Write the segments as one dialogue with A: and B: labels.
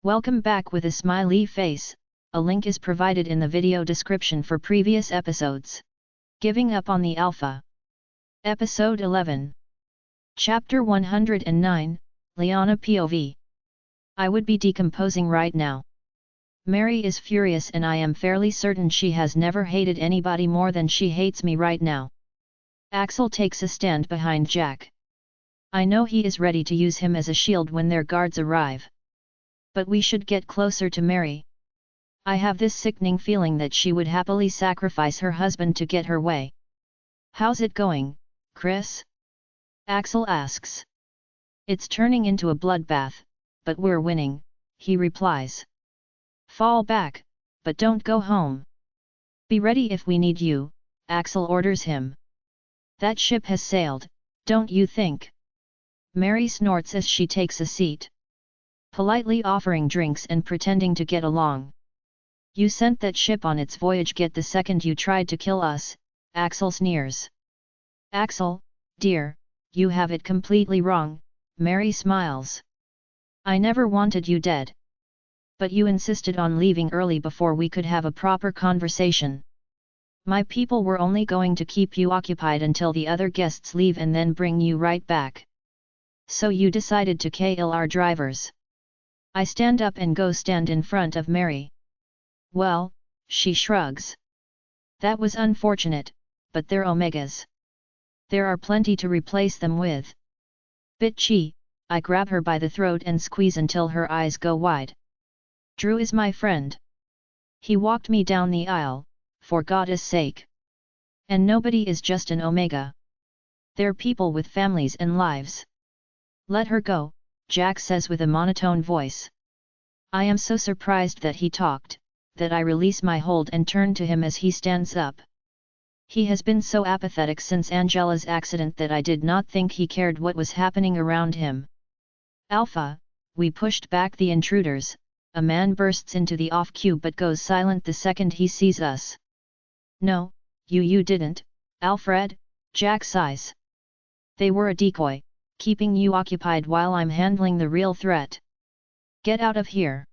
A: Welcome back with a smiley face. A link is provided in the video description for previous episodes. Giving up on the Alpha. Episode 11. Chapter 109, Liana POV. I would be decomposing right now. Mary is furious and I am fairly certain she has never hated anybody more than she hates me right now. Axel takes a stand behind Jack. I know he is ready to use him as a shield when their guards arrive. But we should get closer to Mary. I have this sickening feeling that she would happily sacrifice her husband to get her way. How's it going, Chris? Axel asks. It's turning into a bloodbath, but we're winning, he replies. Fall back, but don't go home. Be ready if we need you, Axel orders him. That ship has sailed, don't you think? Mary snorts as she takes a seat. Politely offering drinks and pretending to get along. You sent that ship on its voyage the second you tried to kill us, Axel sneers. Axel, dear, you have it completely wrong, Mary smiles. I never wanted you dead. But you insisted on leaving early before we could have a proper conversation. My people were only going to keep you occupied until the other guests leave and then bring you right back. So you decided to kill our drivers. I stand up and go stand in front of Mary. Well, she shrugs. That was unfortunate, but they're Omegas. There are plenty to replace them with. Bitchy, I grab her by the throat and squeeze until her eyes go wide. Drew is my friend. He walked me down the aisle, for God's sake. And nobody is just an Omega. They're people with families and lives. Let her go, Jack says with a monotone voice. I am so surprised that he talked, that I release my hold and turn to him as he stands up. He has been so apathetic since Angela's accident that I did not think he cared what was happening around him. Alpha, we pushed back the intruders, a man bursts into the off cue but goes silent the second he sees us. No, you didn't, Alfred, Jack sighs. They were a decoy, keeping you occupied while I'm handling the real threat. Get out of here.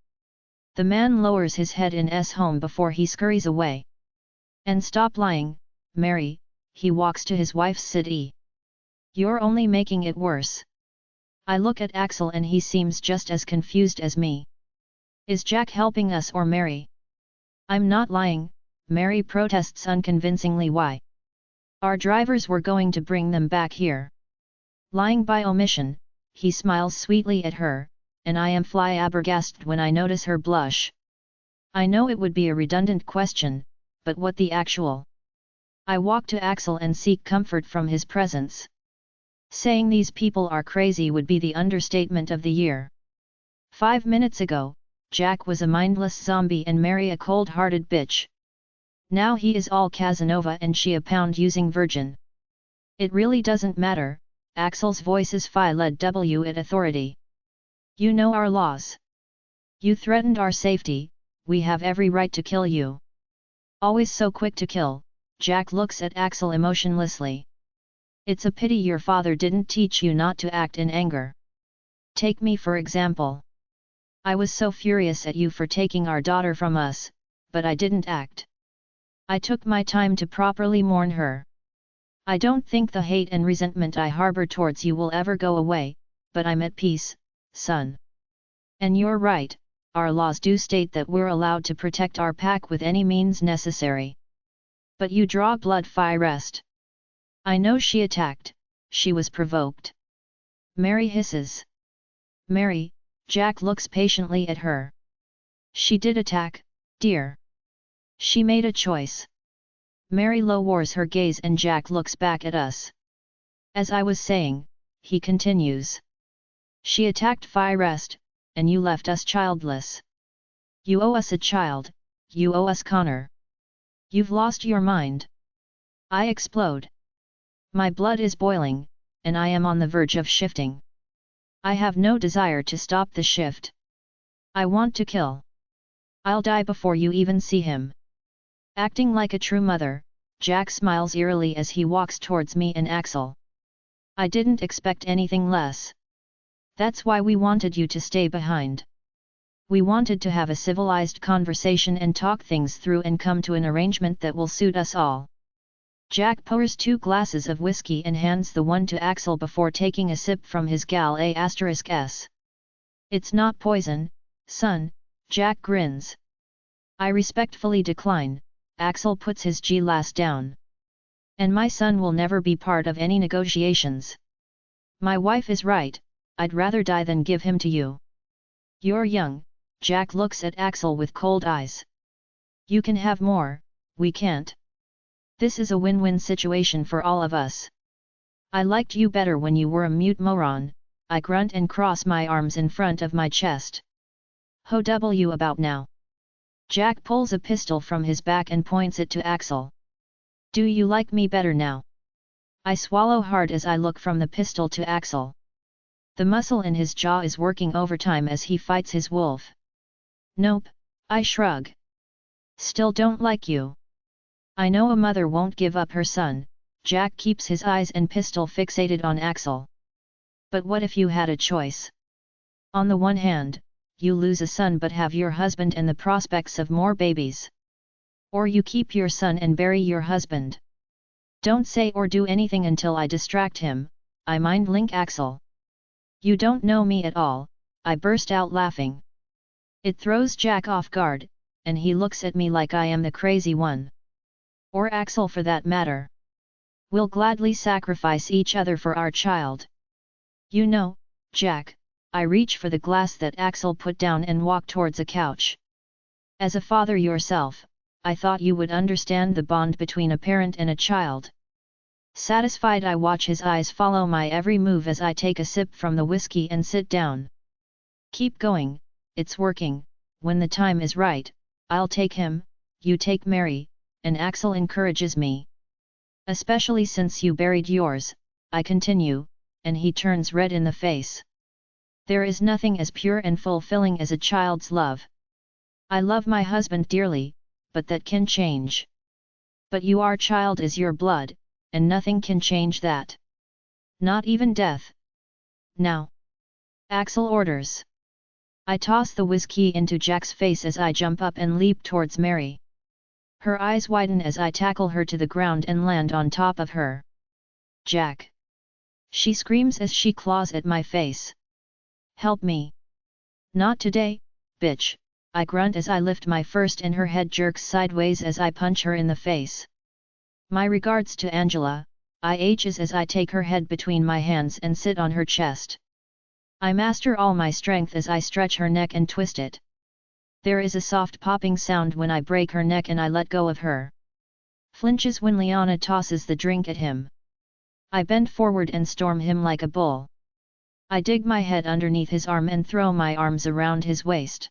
A: The man lowers his head in home before he scurries away. And stop lying, Mary, he walks to his wife's settee. You're only making it worse. I look at Axel and he seems just as confused as me. Is Jack helping us or Mary? I'm not lying, Mary protests unconvincingly. Why? Our drivers were going to bring them back here. Lying by omission, he smiles sweetly at her, and I am flabbergasted when I notice her blush. I know it would be a redundant question, but what the actual? I walk to Axel and seek comfort from his presence. Saying these people are crazy would be the understatement of the year. 5 minutes ago, Jack was a mindless zombie and Mary a cold-hearted bitch. Now he is all Casanova and she a pound-using virgin. It really doesn't matter, Axel's voice is led with authority. You know our laws. You threatened our safety, we have every right to kill you. Always so quick to kill, Jack looks at Axel emotionlessly. It's a pity your father didn't teach you not to act in anger. Take me for example. I was so furious at you for taking our daughter from us, but I didn't act. I took my time to properly mourn her. I don't think the hate and resentment I harbor towards you will ever go away, but I'm at peace, son. And you're right, our laws do state that we're allowed to protect our pack with any means necessary. But you draw blood rest. I know she attacked, she was provoked. Mary hisses. Mary, Jack looks patiently at her. She did attack, dear. She made a choice. Mary lowers her gaze and Jack looks back at us. As I was saying, he continues. She attacked rest, and you left us childless. You owe us a child, you owe us Connor. You've lost your mind. I explode. My blood is boiling, and I am on the verge of shifting. I have no desire to stop the shift. I want to kill. I'll die before you even see him. Acting like a true mother, Jack smiles eerily as he walks towards me and Axel. I didn't expect anything less. That's why we wanted you to stay behind. We wanted to have a civilized conversation and talk things through and come to an arrangement that will suit us all. Jack pours 2 glasses of whiskey and hands the one to Axel before taking a sip from his gal *s. It's not poison, son, Jack grins. I respectfully decline. Axel puts his glass down. And my son will never be part of any negotiations. My wife is right, I'd rather die than give him to you. You're young, Jack looks at Axel with cold eyes. You can have more, we can't. This is a win-win situation for all of us. I liked you better when you were a mute moron, I grunt and cross my arms in front of my chest. How w about now? Jack pulls a pistol from his back and points it to Axel. Do you like me better now? I swallow hard as I look from the pistol to Axel. The muscle in his jaw is working overtime as he fights his wolf. Nope, I shrug. Still don't like you. I know a mother won't give up her son. Jack keeps his eyes and pistol fixated on Axel. But what if you had a choice? On the one hand, you lose a son but have your husband and the prospects of more babies. Or you keep your son and bury your husband. Don't say or do anything until I distract him, I mind link Axel. You don't know me at all, I burst out laughing. It throws Jack off guard, and he looks at me like I am the crazy one. Or Axel for that matter. We'll gladly sacrifice each other for our child. You know, Jack, I reach for the glass that Axel put down and walk towards a couch. As a father yourself, I thought you would understand the bond between a parent and a child. Satisfied, I watch his eyes follow my every move as I take a sip from the whiskey and sit down. Keep going, it's working, when the time is right, I'll take him, you take Mary, and Axel encourages me. Especially since you buried yours, I continue, and he turns red in the face. There is nothing as pure and fulfilling as a child's love. I love my husband dearly, but that can change. But your child is your blood, and nothing can change that. Not even death. Now. Axel orders. I toss the whiskey into Jack's face as I jump up and leap towards Mary. Her eyes widen as I tackle her to the ground and land on top of her. Jack! She screams as she claws at my face. Help me! Not today, bitch, I grunt as I lift my fist and her head jerks sideways as I punch her in the face. My regards to Angela, I aches as I take her head between my hands and sit on her chest. I master all my strength as I stretch her neck and twist it. There is a soft popping sound when I break her neck and I let go of her. Flinches when Liana tosses the drink at him. I bend forward and storm him like a bull. I dig my head underneath his arm and throw my arms around his waist.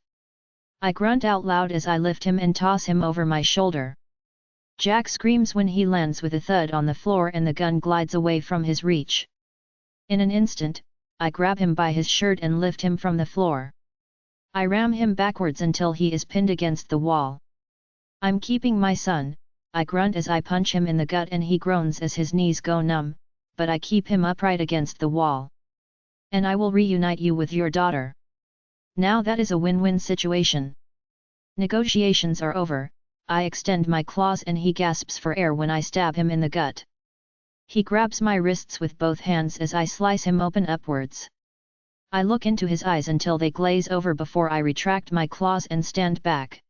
A: I grunt out loud as I lift him and toss him over my shoulder. Jack screams when he lands with a thud on the floor and the gun glides away from his reach. In an instant, I grab him by his shirt and lift him from the floor. I ram him backwards until he is pinned against the wall. I'm keeping my son, I grunt as I punch him in the gut and he groans as his knees go numb, but I keep him upright against the wall. And I will reunite you with your daughter. Now that is a win-win situation. Negotiations are over, I extend my claws and he gasps for air when I stab him in the gut. He grabs my wrists with both hands as I slice him open upwards. I look into his eyes until they glaze over before I retract my claws and stand back.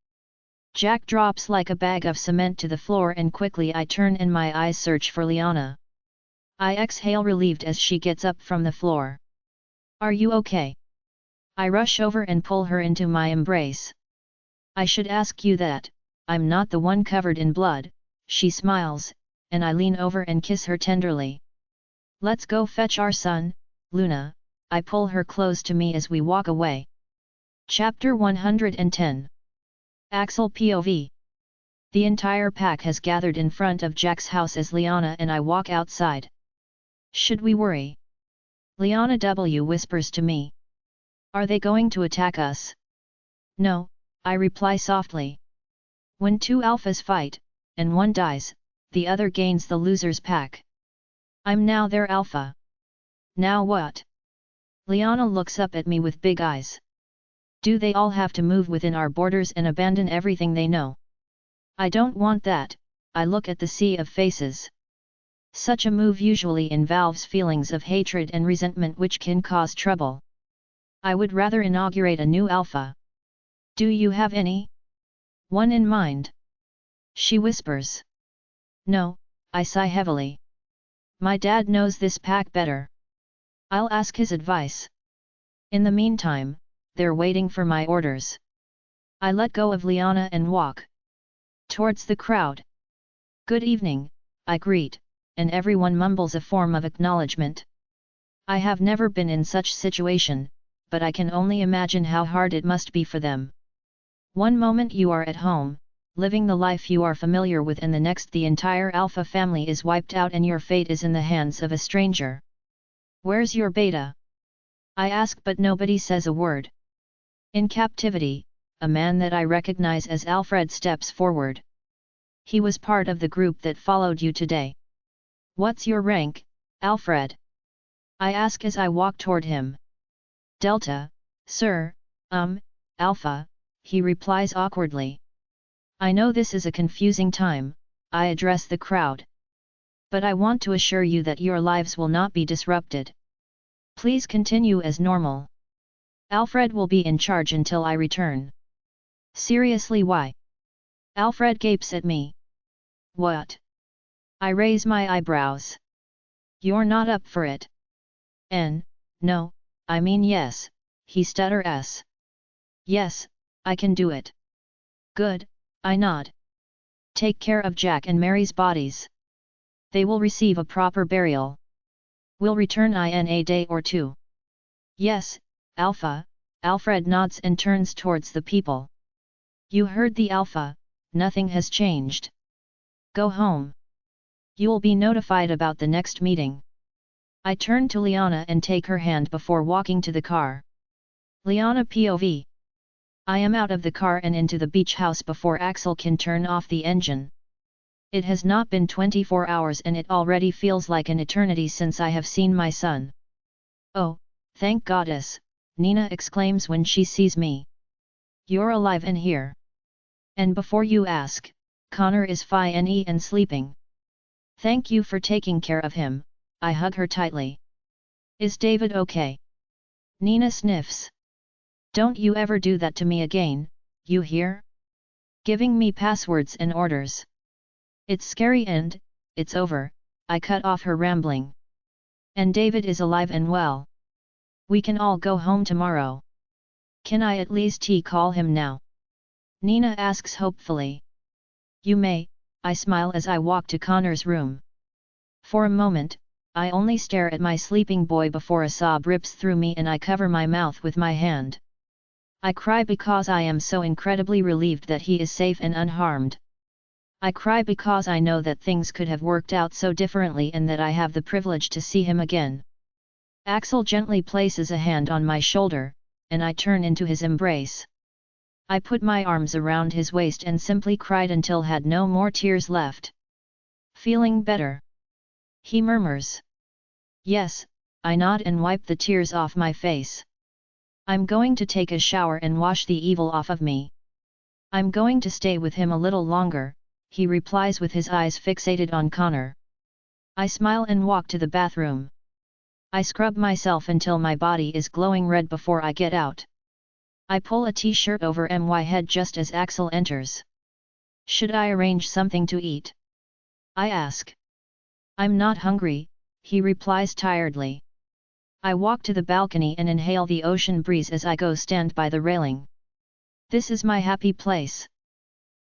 A: Jack drops like a bag of cement to the floor and quickly I turn and my eyes search for Liana. I exhale relieved as she gets up from the floor. Are you okay? I rush over and pull her into my embrace. I should ask you that, I'm not the one covered in blood, she smiles, and I lean over and kiss her tenderly. Let's go fetch our son, Luna. I pull her close to me as we walk away. Chapter 110. Axel POV. The entire pack has gathered in front of Jack's house as Liana and I walk outside. Should we worry? Liana W whispers to me. Are they going to attack us? No, I reply softly. When 2 alphas fight, and one dies, the other gains the loser's pack. I'm now their alpha. Now what? Liana looks up at me with big eyes. Do they all have to move within our borders and abandon everything they know? I don't want that. I look at the sea of faces. Such a move usually involves feelings of hatred and resentment which can cause trouble. I would rather inaugurate a new alpha. Do you have any? One in mind? She whispers. No, I sigh heavily. My dad knows this pack better. I'll ask his advice. In the meantime, they're waiting for my orders. I let go of Liana and walk towards the crowd. Good evening, I greet, and everyone mumbles a form of acknowledgement. I have never been in such situation, but I can only imagine how hard it must be for them. One moment you are at home, living the life you are familiar with, and the next the entire Alpha family is wiped out and your fate is in the hands of a stranger. Where's your beta? I ask, but nobody says a word. In captivity, a man that I recognize as Alfred steps forward. He was part of the group that followed you today. What's your rank, Alfred? I ask as I walk toward him. Delta, sir, Alpha, he replies awkwardly. I know this is a confusing time, I address the crowd. But I want to assure you that your lives will not be disrupted. Please continue as normal. Alfred will be in charge until I return. Seriously, why? Alfred gapes at me. What? I raise my eyebrows. You're not up for it. No, I mean yes, he stutters. Yes, I can do it. Good, I nod. Take care of Jack and Mary's bodies. They will receive a proper burial. We'll return in a day or two. Yes, Alpha, Alfred nods and turns towards the people. You heard the Alpha, nothing has changed. Go home. You'll be notified about the next meeting. I turn to Liana and take her hand before walking to the car. Liana POV. I am out of the car and into the beach house before Axel can turn off the engine. It has not been 24 hours and it already feels like an eternity since I have seen my son. Oh, thank goddess, Nina exclaims when she sees me. You're alive and here. And before you ask, Connor is fine and sleeping. Thank you for taking care of him, I hug her tightly. Is David okay? Nina sniffs. Don't you ever do that to me again, you hear? Giving me passwords and orders. It's scary and, it's over, I cut off her rambling. And David is alive and well. We can all go home tomorrow. Can I at least call him now? Nina asks hopefully. You may, I smile as I walk to Connor's room. For a moment, I only stare at my sleeping boy before a sob rips through me and I cover my mouth with my hand. I cry because I am so incredibly relieved that he is safe and unharmed. I cry because I know that things could have worked out so differently and that I have the privilege to see him again. Axel gently places a hand on my shoulder, and I turn into his embrace. I put my arms around his waist and simply cried until had no more tears left. Feeling better? He murmurs. Yes, I nod and wipe the tears off my face. I'm going to take a shower and wash the evil off of me. I'm going to stay with him a little longer, he replies with his eyes fixated on Connor. I smile and walk to the bathroom. I scrub myself until my body is glowing red before I get out. I pull a t-shirt over my head just as Axel enters. Should I arrange something to eat? I ask. I'm not hungry, he replies tiredly. I walk to the balcony and inhale the ocean breeze as I go stand by the railing. This is my happy place.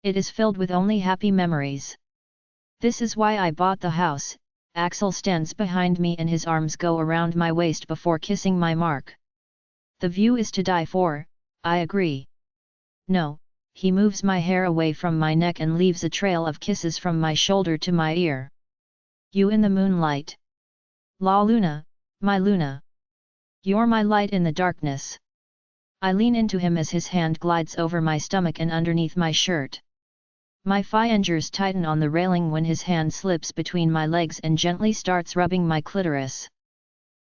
A: It is filled with only happy memories. This is why I bought the house. Axel stands behind me and his arms go around my waist before kissing my mark. The view is to die for, I agree. No, he moves my hair away from my neck and leaves a trail of kisses from my shoulder to my ear. You in the moonlight. La Luna, my Luna. You're my light in the darkness. I lean into him as his hand glides over my stomach and underneath my shirt. My fingers tighten on the railing when his hand slips between my legs and gently starts rubbing my clitoris.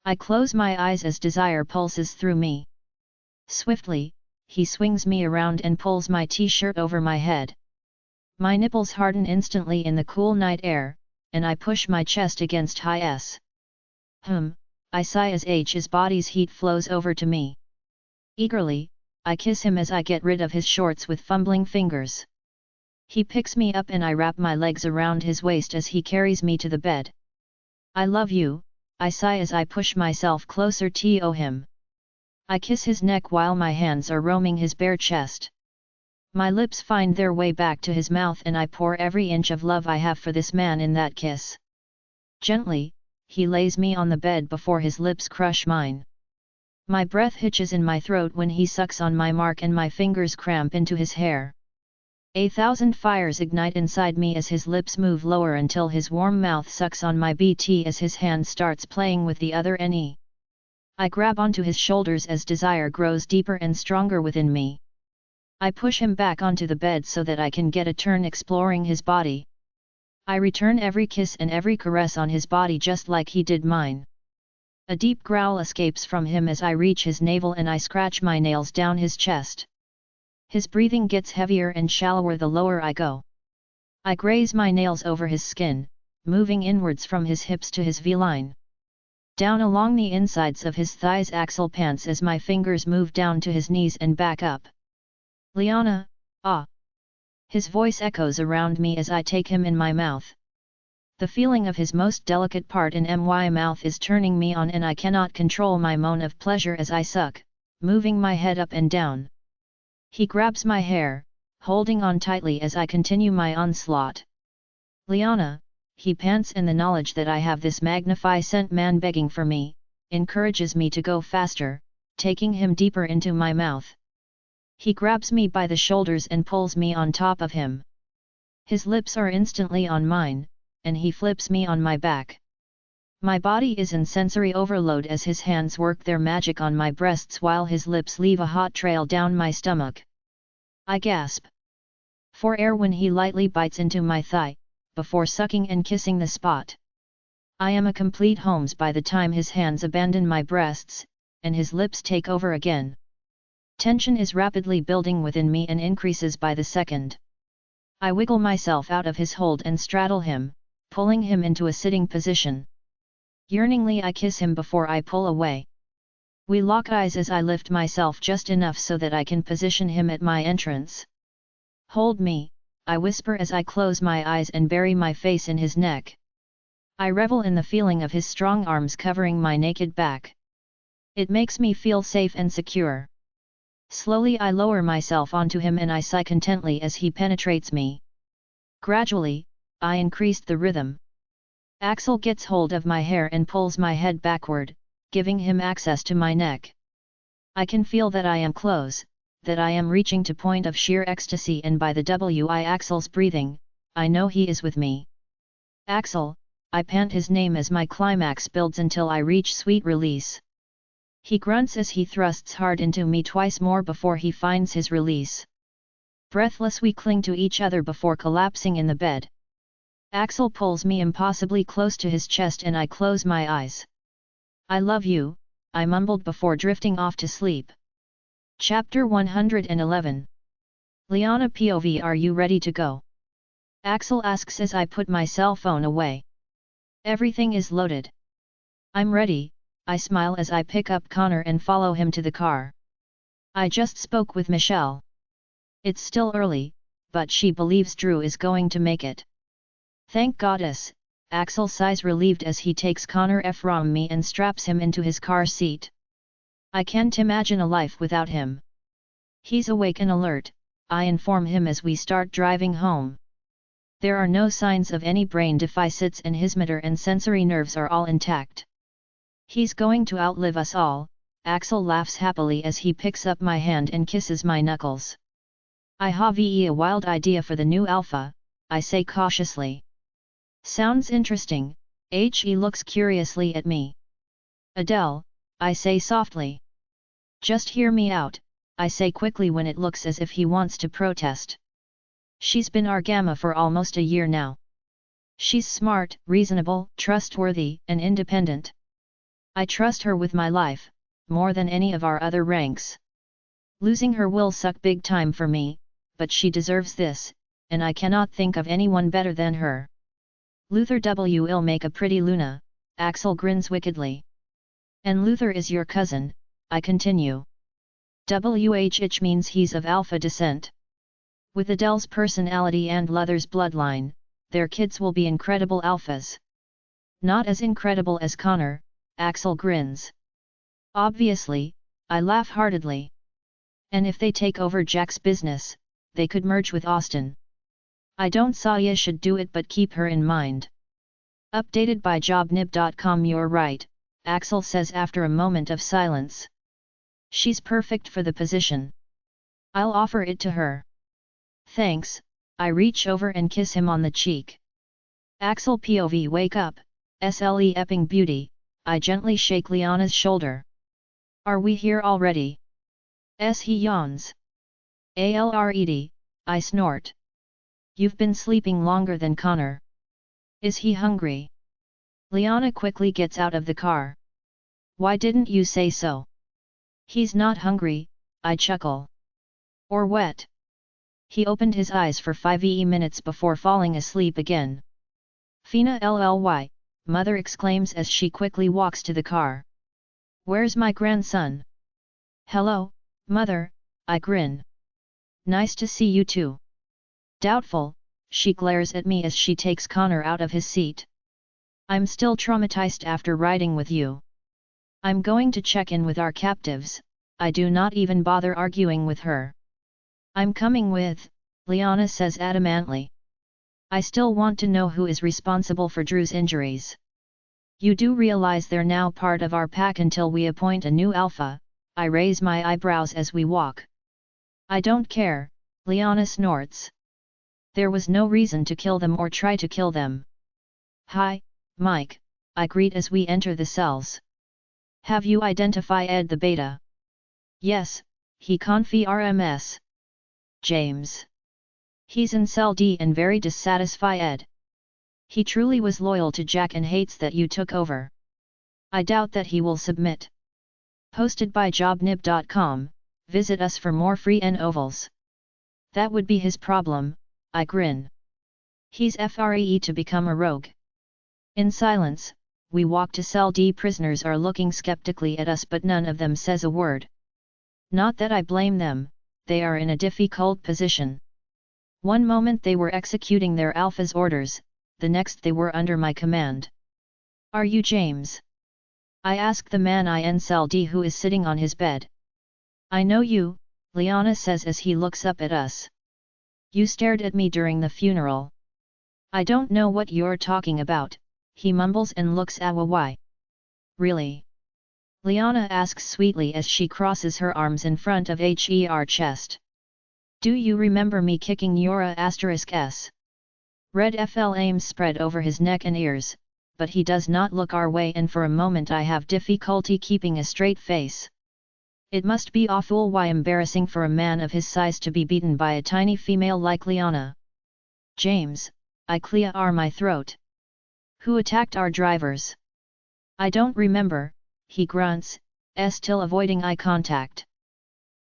A: I close my eyes as desire pulses through me. Swiftly, he swings me around and pulls my t-shirt over my head. My nipples harden instantly in the cool night air, and I push my chest against his. I sigh as his body's heat flows over to me. Eagerly, I kiss him as I get rid of his shorts with fumbling fingers. He picks me up and I wrap my legs around his waist as he carries me to the bed. I love you, I sigh as I push myself closer to him. I kiss his neck while my hands are roaming his bare chest. My lips find their way back to his mouth and I pour every inch of love I have for this man in that kiss. Gently, he lays me on the bed before his lips crush mine. My breath hitches in my throat when he sucks on my mark and my fingers cramp into his hair. 1,000 fires ignite inside me as his lips move lower until his warm mouth sucks on my BT as his hand starts playing with the other knee. I grab onto his shoulders as desire grows deeper and stronger within me. I push him back onto the bed so that I can get a turn exploring his body. I return every kiss and every caress on his body just like he did mine. A deep growl escapes from him as I reach his navel and I scratch my nails down his chest. His breathing gets heavier and shallower the lower I go. I graze my nails over his skin, moving inwards from his hips to his V-line. Down along the insides of his thighs Axel pants as my fingers move down to his knees and back up. Liana, ah! His voice echoes around me as I take him in my mouth. The feeling of his most delicate part in my mouth is turning me on and I cannot control my moan of pleasure as I suck, moving my head up and down. He grabs my hair, holding on tightly as I continue my onslaught. Liana, he pants, and the knowledge that I have this magnificent man begging for me, encourages me to go faster, taking him deeper into my mouth. He grabs me by the shoulders and pulls me on top of him. His lips are instantly on mine, and he flips me on my back. My body is in sensory overload as his hands work their magic on my breasts while his lips leave a hot trail down my stomach. I gasp for air when he lightly bites into my thigh, before sucking and kissing the spot. I am a complete Holmes by the time his hands abandon my breasts, and his lips take over again. Tension is rapidly building within me and increases by the second. I wiggle myself out of his hold and straddle him, pulling him into a sitting position. Yearningly I kiss him before I pull away. We lock eyes as I lift myself just enough so that I can position him at my entrance. Hold me, I whisper as I close my eyes and bury my face in his neck. I revel in the feeling of his strong arms covering my naked back. It makes me feel safe and secure. Slowly I lower myself onto him and I sigh contently as he penetrates me. Gradually, I increase the rhythm. Axel gets hold of my hair and pulls my head backward, giving him access to my neck. I can feel that I am close, that I am reaching to point of sheer ecstasy, and by the wi Axel's breathing, I know he is with me. Axel, I pant his name as my climax builds until I reach sweet release. He grunts as he thrusts hard into me twice more before he finds his release. Breathless we cling to each other before collapsing in the bed. Axel pulls me impossibly close to his chest and I close my eyes. I love you, I mumbled before drifting off to sleep. Chapter 111. Liana POV. Are you ready to go? Axel asks as I put my cell phone away. Everything is loaded. I'm ready, I smile as I pick up Connor and follow him to the car. I just spoke with Michelle. It's still early, but she believes Drew is going to make it. Thank goddess, Axel sighs relieved as he takes Connor from me and straps him into his car seat. I can't imagine a life without him. He's awake and alert, I inform him as we start driving home. There are no signs of any brain deficits and his motor and sensory nerves are all intact. He's going to outlive us all, Axel laughs happily as he picks up my hand and kisses my knuckles. I have a wild idea for the new alpha, I say cautiously. Sounds interesting, he looks curiously at me. Adele, I say softly. Just hear me out, I say quickly when it looks as if he wants to protest. She's been our gamma for almost a year now. She's smart, reasonable, trustworthy, and independent. I trust her with my life, more than any of our other ranks. Losing her will suck big time for me, but she deserves this, and I cannot think of anyone better than her. Luther will make a pretty Luna, Axel grins wickedly. And Luther is your cousin, I continue. Which means he's of Alpha descent. With Adele's personality and Luther's bloodline, their kids will be incredible alphas. Not as incredible as Connor, Axel grins. Obviously, I laugh heartedly. And if they take over Jack's business, they could merge with Austin. I don't say you should do it, but keep her in mind. Updated by jobnib.com. You're right, Axel says after a moment of silence. She's perfect for the position. I'll offer it to her. Thanks, I reach over and kiss him on the cheek. Axel POV wake up, SLE Epping beauty, I gently shake Liana's shoulder. Are we here already? He yawns. Alred, I snort. You've been sleeping longer than Connor. Is he hungry? Liana quickly gets out of the car. Why didn't you say so? He's not hungry, I chuckle. Or wet. He opened his eyes for 5 minutes before falling asleep again. Fina LLY, mother exclaims as she quickly walks to the car. Where's my grandson? Hello, mother, I grin. Nice to see you too. Doubtful, she glares at me as she takes Connor out of his seat. I'm still traumatized after riding with you. I'm going to check in with our captives, I do not even bother arguing with her. I'm coming with, Liana says adamantly. I still want to know who is responsible for Drew's injuries. You do realize they're now part of our pack until we appoint a new alpha, I raise my eyebrows as we walk. I don't care, Liana snorts. There was no reason to kill them or try to kill them. Hi, Mike, I greet as we enter the cells. Have you identified the beta? Yes, he RMS. James. He's in cell D and very dissatisfied. He truly was loyal to Jack and hates that you took over. I doubt that he will submit. Posted by jobnib.com, visit us for more free novels. That would be his problem, I grin. He's free to become a rogue. In silence, we walk to cell D. Prisoners are looking skeptically at us, but none of them says a word. Not that I blame them, they are in a difficult position. One moment they were executing their alpha's orders, the next they were under my command. Are you James? I ask the man in cell D who is sitting on his bed. I know you, Liana says as he looks up at us. You stared at me during the funeral. I don't know what you're talking about, he mumbles and looks away. Really? Liana asks sweetly as she crosses her arms in front of her chest. Do you remember me kicking Yora *s? Red flames spread over his neck and ears, but he does not look our way, and for a moment I have difficulty keeping a straight face. It must be awful embarrassing for a man of his size to be beaten by a tiny female like Liana. James, I clear my throat. Who attacked our drivers? I don't remember, he grunts, still avoiding eye contact.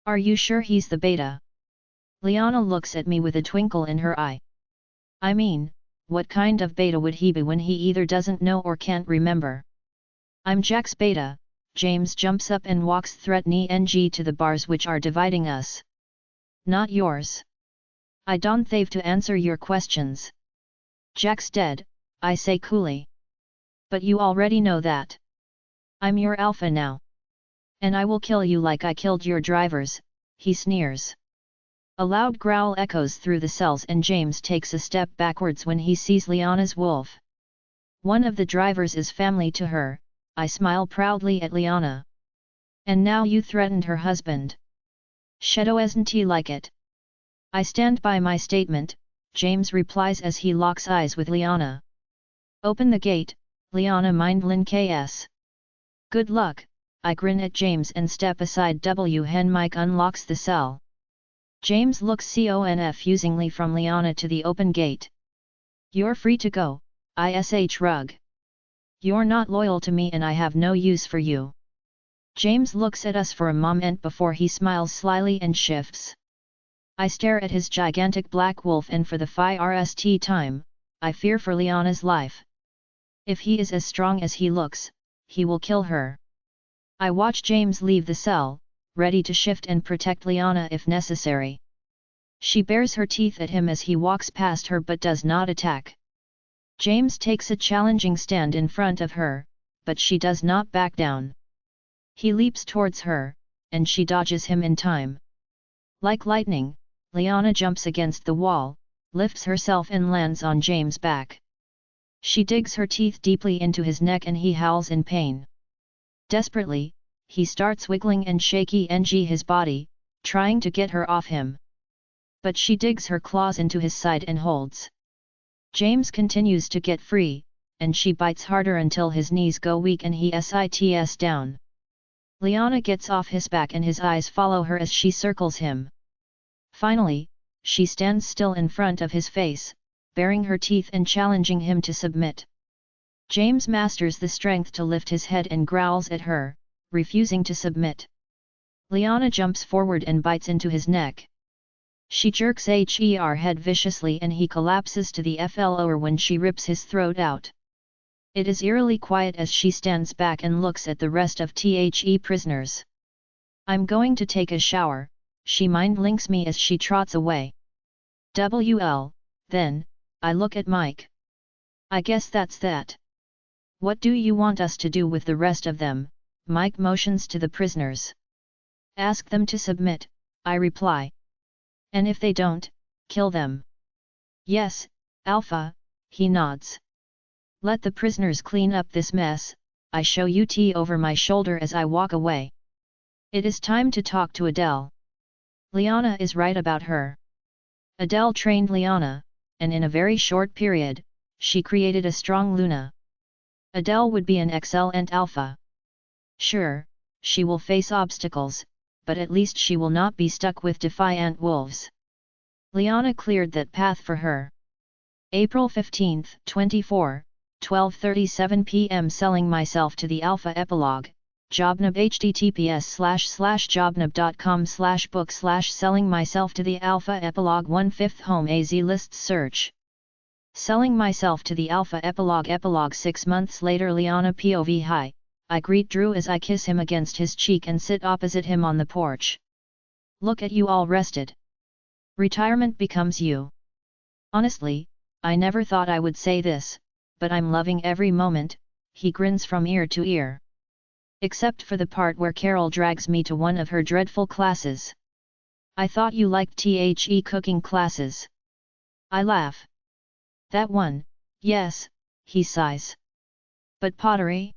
A: Are you sure he's the beta? Liana looks at me with a twinkle in her eye. I mean, what kind of beta would he be when he either doesn't know or can't remember? I'm Jack's beta. James jumps up and walks threateningly to the bars which are dividing us. Not yours. I don't have to answer your questions. Jack's dead, I say coolly. But you already know that. I'm your alpha now. And I will kill you like I killed your drivers, he sneers. A loud growl echoes through the cells and James takes a step backwards when he sees Liana's wolf. One of the drivers is family to her, I smile proudly at Liana. And now you threatened her husband. Shadow isn't he like it? I stand by my statement, James replies as he locks eyes with Liana. Open the gate, Liana mindlin ks. Good luck, I grin at James and step aside. Hen Mike unlocks the cell. James looks confusingly from Liana to the open gate. You're free to go, ish rug. You're not loyal to me and I have no use for you. James looks at us for a moment before he smiles slyly and shifts. I stare at his gigantic black wolf, and for the first time, I fear for Liana's life. If he is as strong as he looks, he will kill her. I watch James leave the cell, ready to shift and protect Liana if necessary. She bares her teeth at him as he walks past her but does not attack. James takes a challenging stand in front of her, but she does not back down. He leaps towards her, and she dodges him in time. Like lightning, Liana jumps against the wall, lifts herself and lands on James' back. She digs her teeth deeply into his neck and he howls in pain. Desperately, he starts wiggling and shaking his body, trying to get her off him. But she digs her claws into his side and holds. James continues to get free, and she bites harder until his knees go weak and he sits down. Liana gets off his back and his eyes follow her as she circles him. Finally, she stands still in front of his face, baring her teeth and challenging him to submit. James masters the strength to lift his head and growls at her, refusing to submit. Liana jumps forward and bites into his neck. She jerks her head viciously and he collapses to the floor when she rips his throat out. It is eerily quiet as she stands back and looks at the rest of the prisoners. "I'm going to take a shower," she mind-links me as she trots away. Then, I look at Mike. "I guess that's that. What do you want us to do with the rest of them?" Mike motions to the prisoners. "Ask them to submit," I reply. "And if they don't, kill them." "Yes, Alpha," he nods. "Let the prisoners clean up this mess," I show over my shoulder as I walk away. It is time to talk to Adele. Liana is right about her. Adele trained Liana, and in a very short period, she created a strong Luna. Adele would be an excellent Alpha. Sure, she will face obstacles, but at least she will not be stuck with defiant wolves. Liana cleared that path for her. April 15, 24, 12:37 p.m. Selling myself to the Alpha Epilogue, Jobnub https://jobnub.com/book/selling myself to the Alpha Epilogue 1/5 home AZ lists search. Selling myself to the Alpha Epilogue 6 months later. Liana POV. Hi, I greet Drew as I kiss him against his cheek and sit opposite him on the porch. "Look at you all rested. Retirement becomes you." Honestly, I never thought I would say this, but I'm loving every moment, he grins from ear to ear. Except for the part where Carol drags me to one of her dreadful classes. "I thought you liked cooking classes." I laugh. "That one, yes," he sighs. "But pottery?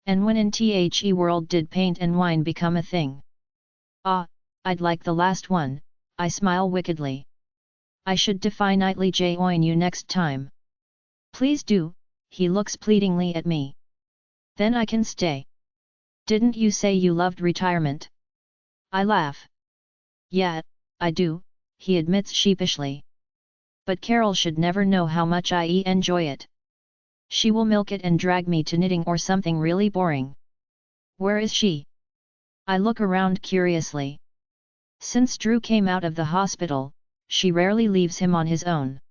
A: And when in the world did paint and wine become a thing?" "Ah, I'd like the last one," I smile wickedly. "I should definitely join you next time." "Please do," he looks pleadingly at me. "Then I can stay." "Didn't you say you loved retirement?" I laugh. "Yeah, I do," he admits sheepishly. "But Carol should never know how much I enjoy it. She will milk it and drag me to knitting or something really boring." "Where is she?" I look around curiously. Since Drew came out of the hospital, she rarely leaves him on his own.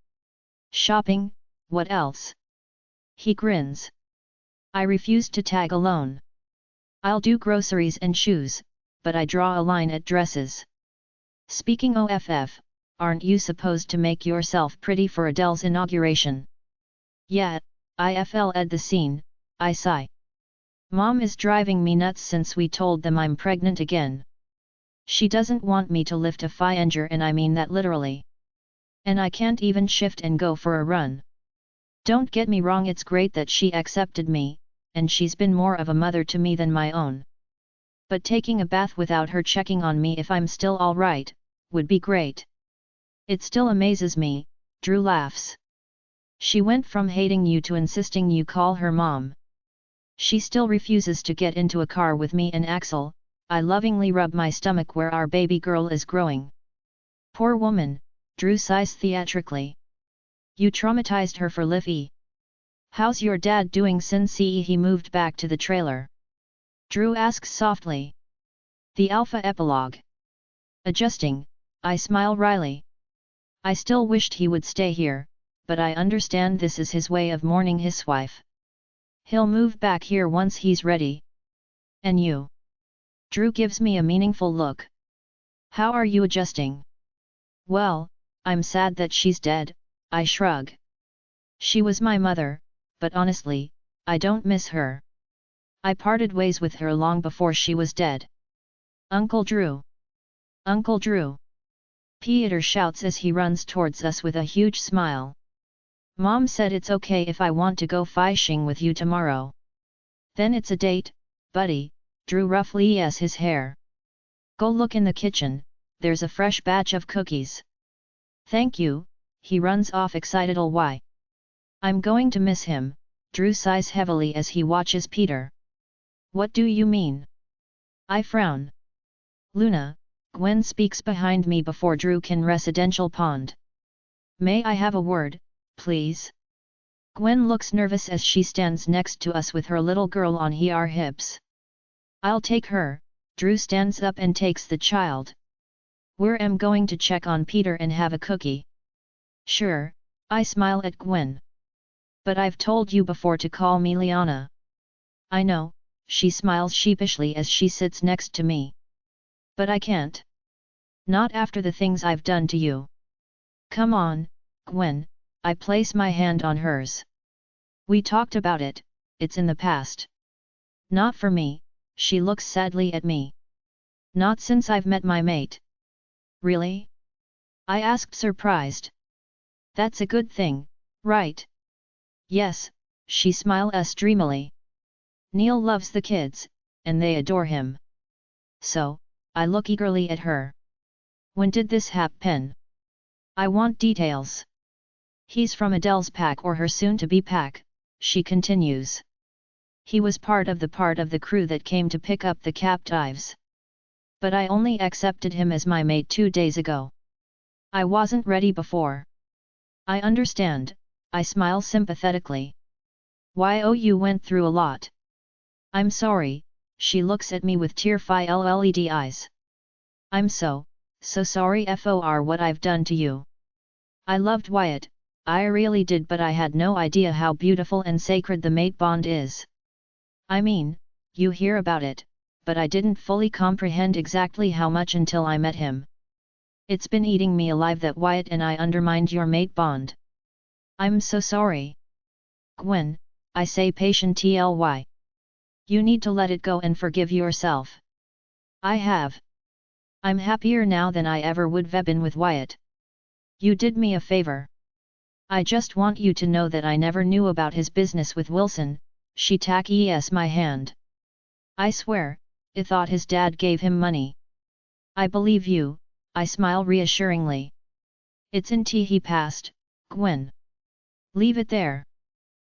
A: "Shopping, what else?" He grins. I refuse to tag alone. "I'll do groceries and shoes, but I draw a line at dresses." "Speaking OFF, aren't you supposed to make yourself pretty for Adele's inauguration?" "Yeah, IFL ed the scene," I sigh. "Mom is driving me nuts since we told them I'm pregnant again. She doesn't want me to lift a finger, and I mean that literally. And I can't even shift and go for a run. Don't get me wrong, it's great that she accepted me, and she's been more of a mother to me than my own. But taking a bath without her checking on me if I'm still alright, would be great." "It still amazes me," Drew laughs. "She went from hating you to insisting you call her mom. She still refuses to get into a car with me and Axel." I lovingly rub my stomach where our baby girl is growing. "Poor woman," Drew sighs theatrically. "You traumatized her for life. How's your dad doing since he moved back to the trailer?" Drew asks softly. The Alpha Epilogue. Adjusting, I smile wryly. I still wished he would stay here, but I understand this is his way of mourning his wife. He'll move back here once he's ready. And you? Drew gives me a meaningful look. How are you adjusting? Well, I'm sad that she's dead, I shrug. She was my mother, but honestly, I don't miss her. I parted ways with her long before she was dead. Uncle Drew! Uncle Drew! Peter shouts as he runs towards us with a huge smile. Mom said it's okay if I want to go fishing with you tomorrow. Then it's a date, buddy, Drew roughly yes his hair. Go look in the kitchen, there's a fresh batch of cookies. Thank you, he runs off excitedly. Why? I'm going to miss him, Drew sighs heavily as he watches Peter. What do you mean? I frown. Luna, Gwen speaks behind me before Drew can residential pond. May I have a word, please? Gwen looks nervous as she stands next to us with her little girl on her hips. I'll take her, Drew stands up and takes the child. We're going to check on Peter and have a cookie. Sure, I smile at Gwen. But I've told you before to call me Liana. I know, she smiles sheepishly as she sits next to me. But I can't. Not after the things I've done to you. Come on, Gwen, I place my hand on hers. We talked about it, it's in the past. Not for me, she looks sadly at me. Not since I've met my mate. Really? I asked surprised. That's a good thing, right? Yes, she smiles dreamily. Neil loves the kids, and they adore him. So, I look eagerly at her. When did this happen? I want details. He's from Adele's pack or her soon-to-be pack, she continues. He was part of the crew that came to pick up the captives. But I only accepted him as my mate 2 days ago. I wasn't ready before. I understand, I smile sympathetically. You went through a lot. I'm sorry, she looks at me with tear-filled eyes. I'm so sorry for what I've done to you. I loved Wyatt, I really did, but I had no idea how beautiful and sacred the mate bond is. I mean, you hear about it, but I didn't fully comprehend exactly how much until I met him. It's been eating me alive that Wyatt and I undermined your mate bond. I'm so sorry. Gwen, I say patiently. You need to let it go and forgive yourself. I have. I'm happier now than I ever would have been with Wyatt. You did me a favor. I just want you to know that I never knew about his business with Wilson, she takes my hand. I swear, I thought his dad gave him money. I believe you, I smile reassuringly. It's until he passed, Gwen. Leave it there.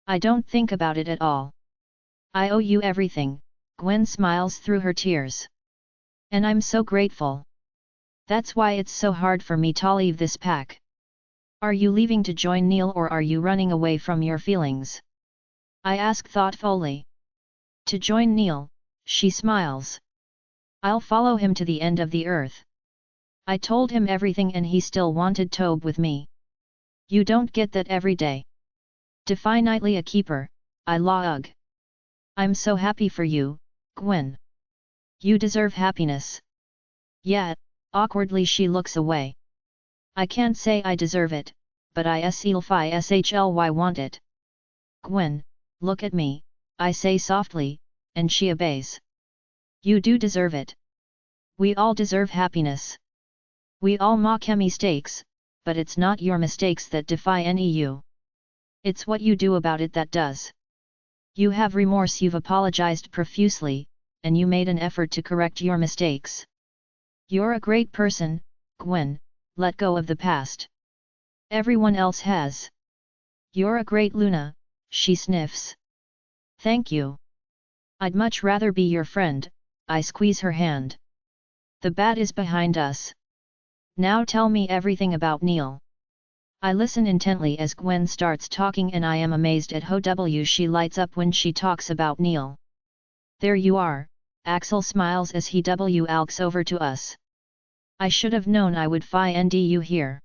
A: I don't think about it at all. I owe you everything, Gwen smiles through her tears. And I'm so grateful. That's why it's so hard for me to leave this pack. Are you leaving to join Neil or are you running away from your feelings? I ask thoughtfully. To join Neil, she smiles. I'll follow him to the end of the earth. I told him everything and he still wanted Tobe with me. You don't get that every day. Definitely a keeper, I log. I'm so happy for you, Gwen. You deserve happiness. Yet, awkwardly she looks away. I can't say I deserve it, but I shly want it. Gwen, look at me, I say softly, and she obeys. You do deserve it. We all deserve happiness. We all make mistakes, but it's not your mistakes that define you. It's what you do about it that does. You have remorse, you've apologized profusely, and you made an effort to correct your mistakes. You're a great person, Gwen, let go of the past. Everyone else has. You're a great Luna, she sniffs. Thank you. I'd much rather be your friend, I squeeze her hand. The bat is behind us. Now tell me everything about Neil. I listen intently as Gwen starts talking and I am amazed at how she lights up when she talks about Neil. There you are, Axel smiles as he walks over to us. I should have known I would find you here.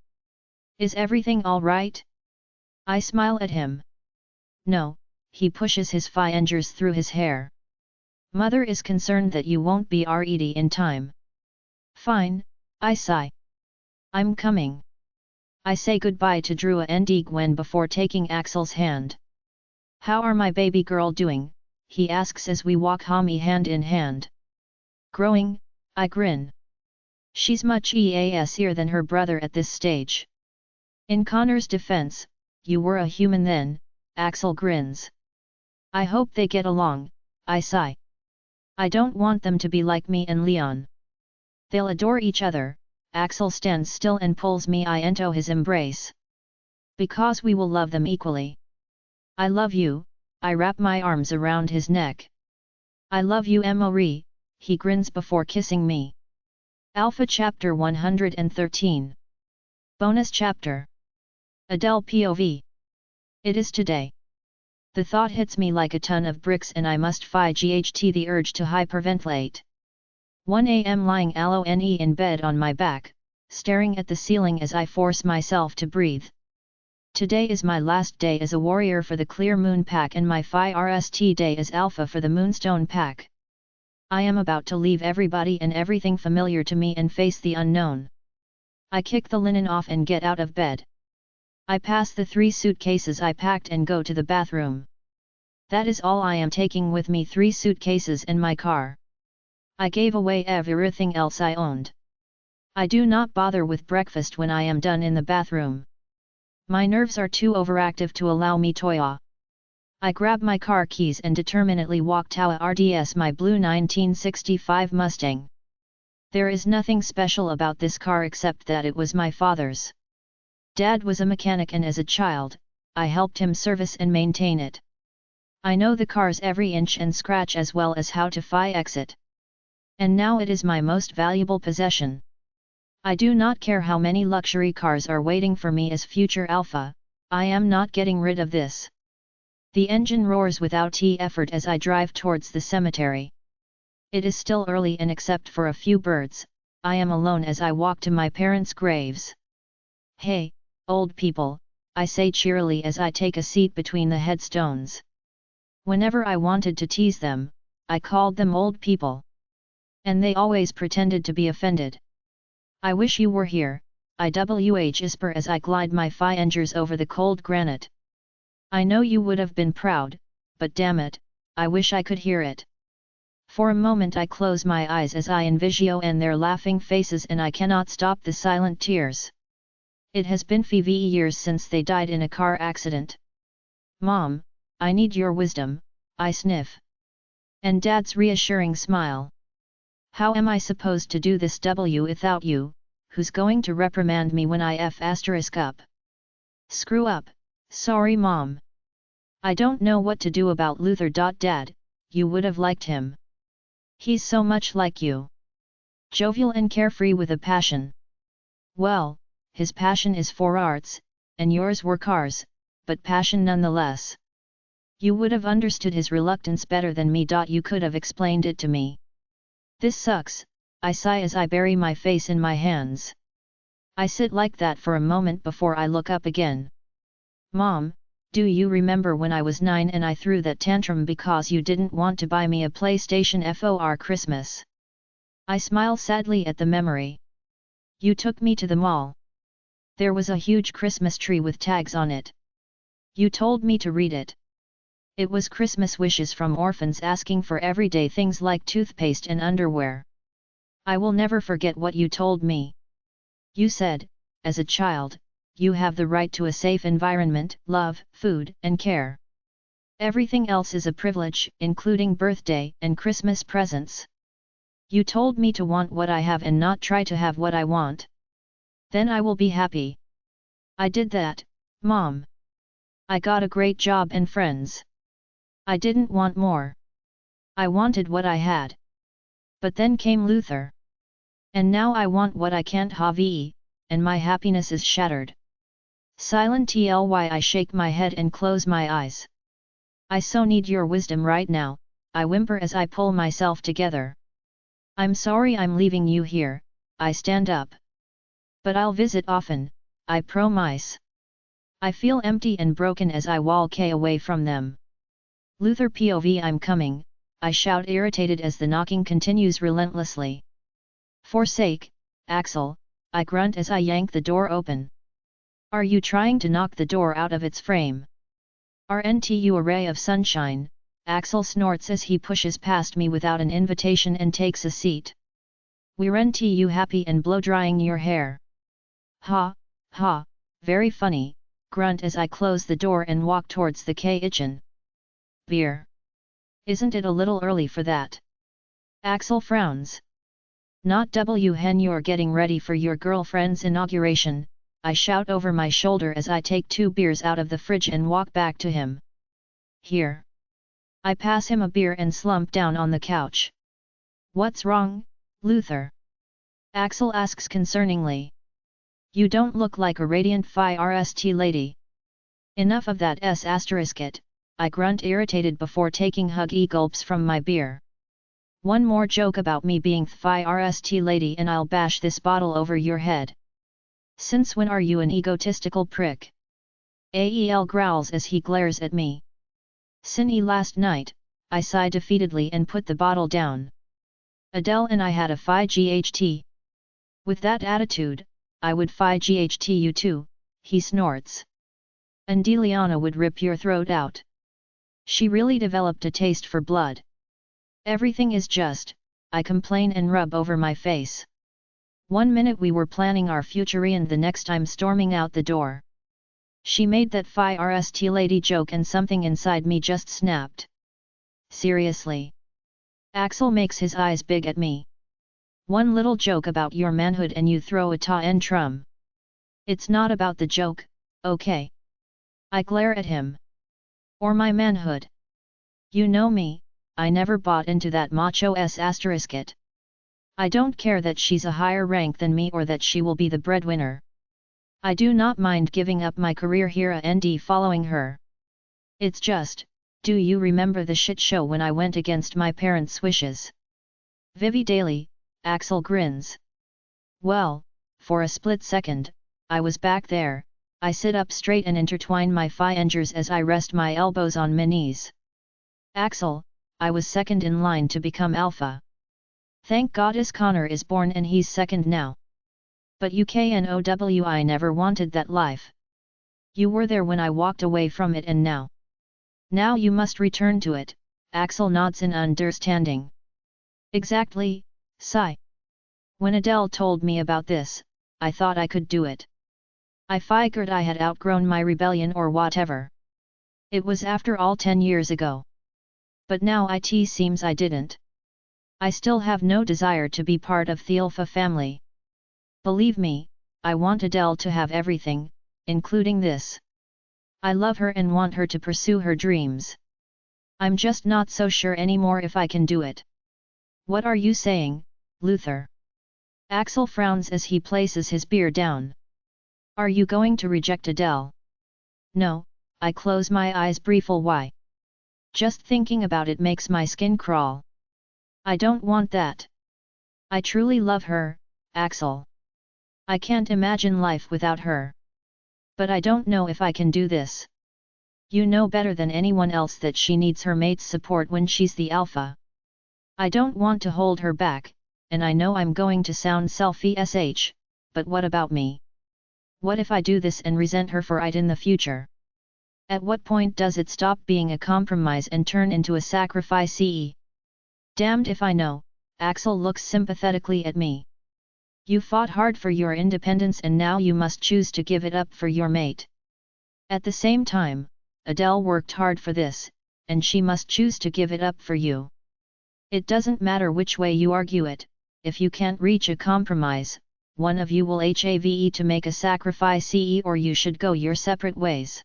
A: Is everything alright? I smile at him. No, he pushes his fingers through his hair. Mother is concerned that you won't be ready in time. Fine, I sigh. I'm coming. I say goodbye to Drua and Gwen before taking Axel's hand. How are my baby girl doing? He asks as we walk home hand in hand. Growing, I grin. She's much easier than her brother at this stage. In Connor's defense, you were a human then, Axel grins. I hope they get along, I sigh. I don't want them to be like me and Leon. They'll adore each other. Axel stands still and pulls me into his embrace. Because we will love them equally. I love you, I wrap my arms around his neck. I love you Emory, he grins before kissing me. Alpha Chapter 113. Bonus Chapter. Adele POV. It is today. The thought hits me like a ton of bricks and I must fight the urge to hyperventilate. 1 a.m. lying alone in bed on my back, staring at the ceiling as I force myself to breathe. Today is my last day as a warrior for the Clear Moon Pack and my first day as Alpha for the Moonstone Pack. I am about to leave everybody and everything familiar to me and face the unknown. I kick the linen off and get out of bed. I pass the 3 suitcases I packed and go to the bathroom. That is all I am taking with me, 3 suitcases and my car. I gave away everything else I owned. I do not bother with breakfast when I am done in the bathroom. My nerves are too overactive to allow me toya. I grab my car keys and determinedly walk to RDS my blue 1965 Mustang. There is nothing special about this car except that it was my father's. Dad was a mechanic and as a child, I helped him service and maintain it. I know the car's every inch and scratch as well as how to fix it. And now it is my most valuable possession. I do not care how many luxury cars are waiting for me as future Alpha, I am not getting rid of this. The engine roars without effort as I drive towards the cemetery. It is still early and except for a few birds, I am alone as I walk to my parents' graves. Hey, old people, I say cheerily as I take a seat between the headstones. Whenever I wanted to tease them, I called them old people. And they always pretended to be offended. I wish you were here, I whisper as I glide my fingers over the cold granite. I know you would have been proud, but damn it, I wish I could hear it. For a moment I close my eyes as I envision their laughing faces and I cannot stop the silent tears. It has been 5 years since they died in a car accident. Mom, I need your wisdom, I sniff. And Dad's reassuring smile. How am I supposed to do this without you, who's going to reprimand me when I up? Screw up, sorry Mom. I don't know what to do about Luther. Dad, you would have liked him. He's so much like you. Jovial and carefree with a passion. Well, his passion is for arts, and yours were cars, but passion nonetheless. You would have understood his reluctance better than me. You could have explained it to me. This sucks, I sigh as I bury my face in my hands. I sit like that for a moment before I look up again. Mom, do you remember when I was 9 and I threw that tantrum because you didn't want to buy me a PlayStation for Christmas? I smile sadly at the memory. You took me to the mall. There was a huge Christmas tree with tags on it. You told me to read it. It was Christmas wishes from orphans asking for everyday things like toothpaste and underwear. I will never forget what you told me. You said, as a child, you have the right to a safe environment, love, food, and care. Everything else is a privilege, including birthday and Christmas presents. You told me to want what I have and not try to have what I want. Then I will be happy. I did that, Mom. I got a great job and friends. I didn't want more. I wanted what I had. But then came Luther. And now I want what I can't have, and my happiness is shattered. Silently I shake my head and close my eyes. I so need your wisdom right now, I whimper as I pull myself together. I'm sorry I'm leaving you here, I stand up. But I'll visit often, I promise. I feel empty and broken as I walk away from them. Luther POV, I'm coming, I shout, irritated as the knocking continues relentlessly. For sake, Axel, I grunt as I yank the door open. Are you trying to knock the door out of its frame? Aren't you a ray of sunshine? Axel snorts as he pushes past me without an invitation and takes a seat. Weren't you happy and blow-drying your hair? Ha, ha, very funny, grunt as I close the door and walk towards the kitchen. Beer. Isn't it a little early for that? Axel frowns. Not hen, you're getting ready for your girlfriend's inauguration, I shout over my shoulder as I take 2 beers out of the fridge and walk back to him. Here. I pass him a beer and slump down on the couch. What's wrong, Luther? Axel asks concerningly. You don't look like a radiant first lady. Enough of that it, I grunt, irritated before taking huggy gulps from my beer. One more joke about me being first lady and I'll bash this bottle over your head. Since when are you an egotistical prick? Ael growls as he glares at me. Since last night, I sigh defeatedly and put the bottle down. Adele and I had a GHT. With that attitude, I would GHT you too, he snorts. And Deliana would rip your throat out. She really developed a taste for blood. Everything is just, I complain and rub over my face. 1 minute we were planning our future and the next I'm storming out the door. She made that first lady joke and something inside me just snapped. Seriously? Axel makes his eyes big at me. One little joke about your manhood and you throw a tantrum. It's not about the joke, okay? I glare at him. Or my manhood. You know me, I never bought into that macho it. I don't care that she's a higher rank than me or that she will be the breadwinner. I do not mind giving up my career here and following her. It's just, do you remember the shit show when I went against my parents' wishes? Vivi Daily, Axel grins. Well, for a split second, I was back there. I sit up straight and intertwine my fingers as I rest my elbows on my knees. Axel, I was second in line to become alpha. Thank goddess Connor is born and he's second now. But I never wanted that life. You were there when I walked away from it and now. Now you must return to it, Axel nods in understanding. Exactly, sigh. When Adele told me about this, I thought I could do it. I figured I had outgrown my rebellion or whatever. It was after all 10 years ago. But now it seems I didn't. I still have no desire to be part of the Alpha family. Believe me, I want Adele to have everything, including this. I love her and want her to pursue her dreams. I'm just not so sure anymore if I can do it. What are you saying, Luther? Axel frowns as he places his beer down. Are you going to reject Adele? No, I close my eyes briefly. Why? Just thinking about it makes my skin crawl. I don't want that. I truly love her, Axel. I can't imagine life without her. But I don't know if I can do this. You know better than anyone else that she needs her mate's support when she's the alpha. I don't want to hold her back, and I know I'm going to sound selfish, but what about me? What if I do this and resent her for it in the future? At what point does it stop being a compromise and turn into a sacrifice? Damned if I know, Axel looks sympathetically at me. You fought hard for your independence and now you must choose to give it up for your mate. At the same time, Adele worked hard for this, and she must choose to give it up for you. It doesn't matter which way you argue it, if you can't reach a compromise, one of you will have to make a sacrifice or you should go your separate ways.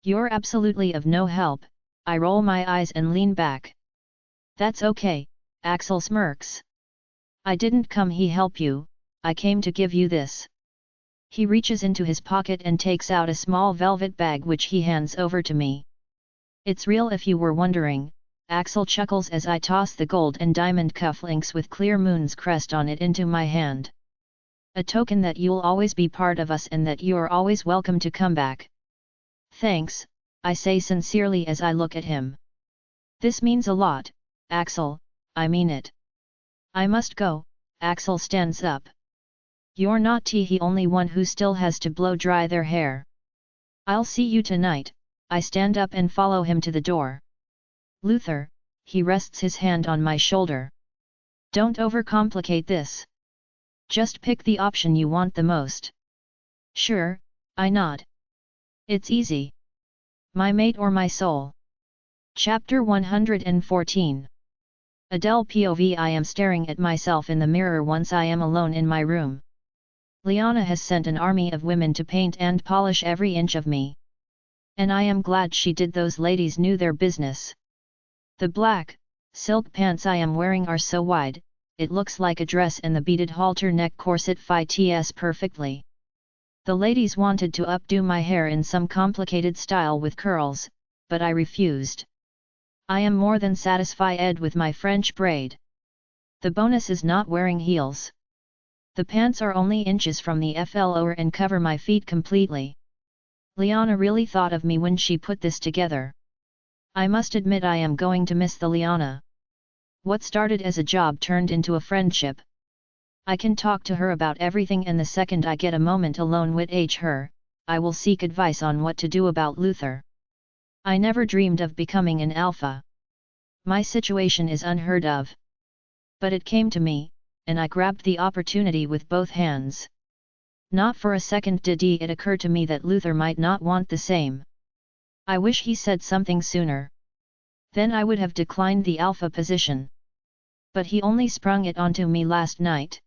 A: You're absolutely of no help, I roll my eyes and lean back. That's okay, Axel smirks. I didn't come to help you, I came to give you this. He reaches into his pocket and takes out a small velvet bag which he hands over to me. It's real if you were wondering, Axel chuckles as I toss the gold and diamond cufflinks with clear moon's crest on it into my hand. A token that you'll always be part of us and that you're always welcome to come back. Thanks, I say sincerely as I look at him. This means a lot, Axel, I mean it. I must go, Axel stands up. You're not the only one who still has to blow dry their hair. I'll see you tonight, I stand up and follow him to the door. Luther, he rests his hand on my shoulder. Don't overcomplicate this. Just pick the option you want the most. Sure, I nod. It's easy. My mate or my soul. Chapter 114. Adele POV. I am staring at myself in the mirror once I am alone in my room. Liana has sent an army of women to paint and polish every inch of me. And I am glad she did. Those ladies knew their business. The black, silk pants I am wearing are so wide, it looks like a dress, and the beaded halter neck corset fits perfectly. The ladies wanted to updo my hair in some complicated style with curls, but I refused. I am more than satisfied with my French braid. The bonus is not wearing heels. The pants are only inches from the floor and cover my feet completely. Liana really thought of me when she put this together. I must admit I am going to miss the Liana. What started as a job turned into a friendship. I can talk to her about everything, and the second I get a moment alone with her, I will seek advice on what to do about Luther. I never dreamed of becoming an alpha. My situation is unheard of. But it came to me, and I grabbed the opportunity with both hands. Not for a second did it occur to me that Luther might not want the same. I wish he said something sooner. Then I would have declined the alpha position. But he only sprung it onto me last night.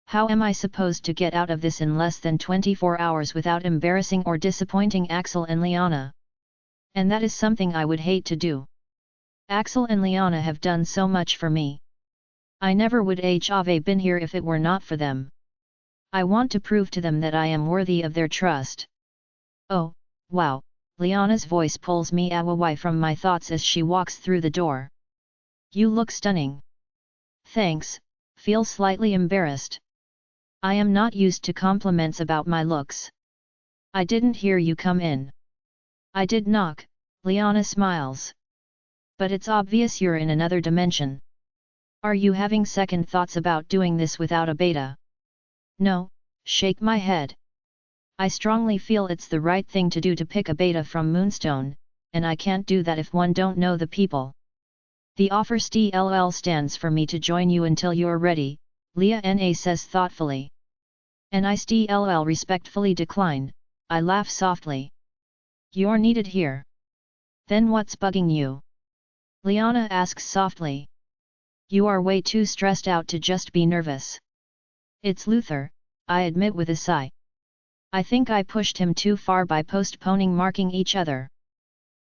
A: How am I supposed to get out of this in less than 24 hours without embarrassing or disappointing Axel and Liana? And that is something I would hate to do. Axel and Liana have done so much for me. I never would have been here if it were not for them. I want to prove to them that I am worthy of their trust. Oh, wow, Liana's voice pulls me away from my thoughts as she walks through the door. You look stunning. Thanks, feel slightly embarrassed. I am not used to compliments about my looks. I didn't hear you come in. I did knock, Liana smiles. But it's obvious you're in another dimension. Are you having second thoughts about doing this without a beta? No, shake my head. I strongly feel it's the right thing to do to pick a beta from Moonstone, and I can't do that if one don't know the people. The offer still stands for me to join you until you're ready, Liana says thoughtfully. And I still respectfully decline, I laugh softly. You're needed here. Then what's bugging you? Liana asks softly. You are way too stressed out to just be nervous. It's Luther, I admit with a sigh. I think I pushed him too far by postponing marking each other.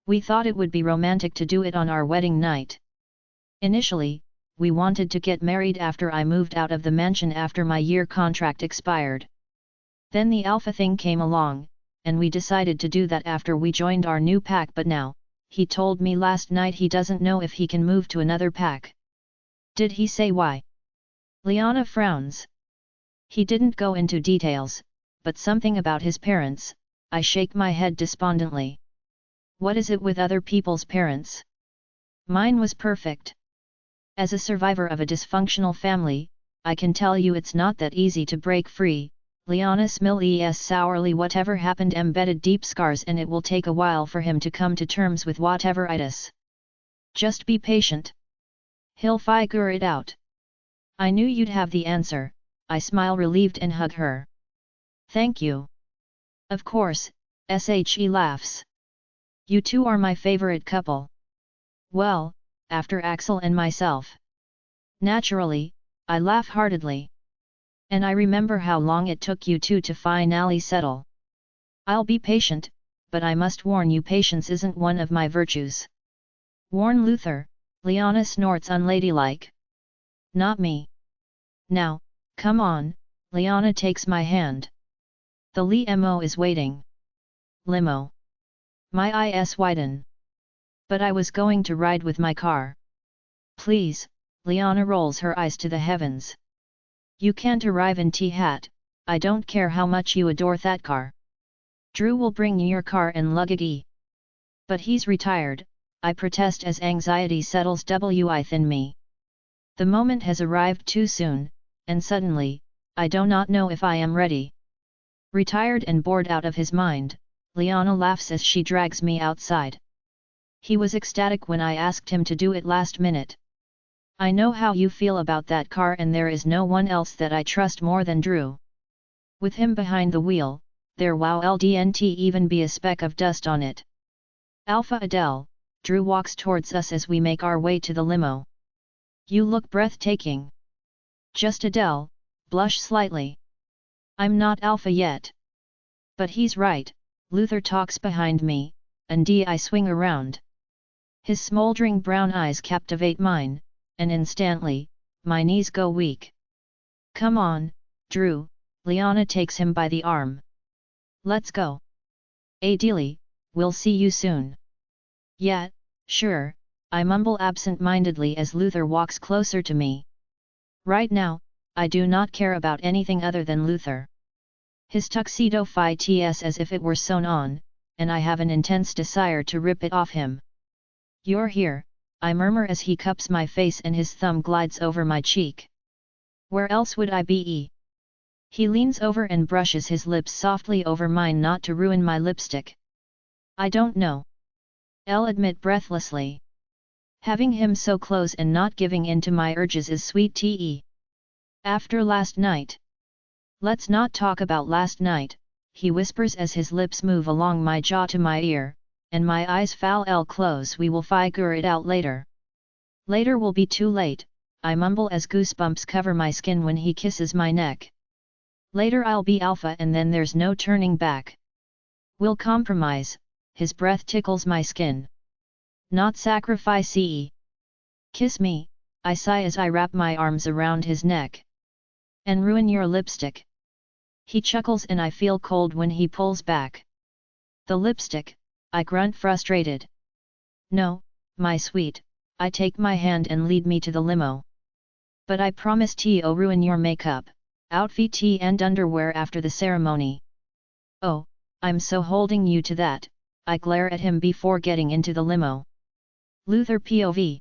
A: We thought it would be romantic to do it on our wedding night. Initially, we wanted to get married after I moved out of the mansion after my year contract expired. Then the alpha thing came along, and we decided to do that after we joined our new pack, but now, he told me last night he doesn't know if he can move to another pack. Did he say why? Liana frowns. He didn't go into details, but something about his parents. I shake my head despondently. What is it with other people's parents? Mine was perfect. As a survivor of a dysfunctional family, I can tell you it's not that easy to break free. Liana smiles sourly. Whatever happened embedded deep scars, and it will take a while for him to come to terms with whatever it is. Just be patient. He'll figure it out. I knew you'd have the answer, I smile relieved and hug her. Thank you. Of course, she laughs. You two are my favorite couple. Well, after Axel and myself. Naturally, I laugh heartedly. And I remember how long it took you two to finally settle. I'll be patient, but I must warn you, patience isn't one of my virtues. Warn Luther, Liana snorts unladylike. Not me. Now, come on, Liana takes my hand. The limo is waiting. Limo. My eyes widen. But I was going to ride with my car. Please, Liana rolls her eyes to the heavens. You can't arrive in T-Hat, I don't care how much you adore that car. Drew will bring you your car and luggage. But he's retired, I protest as anxiety settles within me. The moment has arrived too soon, and suddenly, I do not know if I am ready. Retired and bored out of his mind, Liana laughs as she drags me outside. He was ecstatic when I asked him to do it last minute. I know how you feel about that car and there is no one else that I trust more than Drew. With him behind the wheel, there won't even be a speck of dust on it. Alpha Adele, Drew walks towards us as we make our way to the limo. You look breathtaking. Just Adele, blush slightly. I'm not alpha yet. But he's right, Luther talks behind me, and I swing around. His smoldering brown eyes captivate mine, and instantly, my knees go weak. Come on, Drew, Liana takes him by the arm. Let's go. Adele, we'll see you soon. Yeah, sure, I mumble absent-mindedly as Luther walks closer to me. Right now, I do not care about anything other than Luther. His tuxedo fits as if it were sewn on, and I have an intense desire to rip it off him. You're here, I murmur as he cups my face and his thumb glides over my cheek. Where else would I be? He leans over and brushes his lips softly over mine not to ruin my lipstick. I don't know. I'll admit breathlessly. Having him so close and not giving in to my urges is sweet tea. After last night. Let's not talk about last night, he whispers as his lips move along my jaw to my ear, and my eyes foul close. We will figure it out later. Later will be too late, I mumble as goosebumps cover my skin when he kisses my neck. Later I'll be alpha and then there's no turning back. We'll compromise, his breath tickles my skin. Not sacrifice. Kiss me, I sigh as I wrap my arms around his neck. And ruin your lipstick. He chuckles and I feel cold when he pulls back. The lipstick, I grunt frustrated. No, my sweet, I take my hand and lead me to the limo. But I promise to ruin your makeup, outfit and underwear after the ceremony. Oh, I'm so holding you to that, I glare at him before getting into the limo. Luther POV.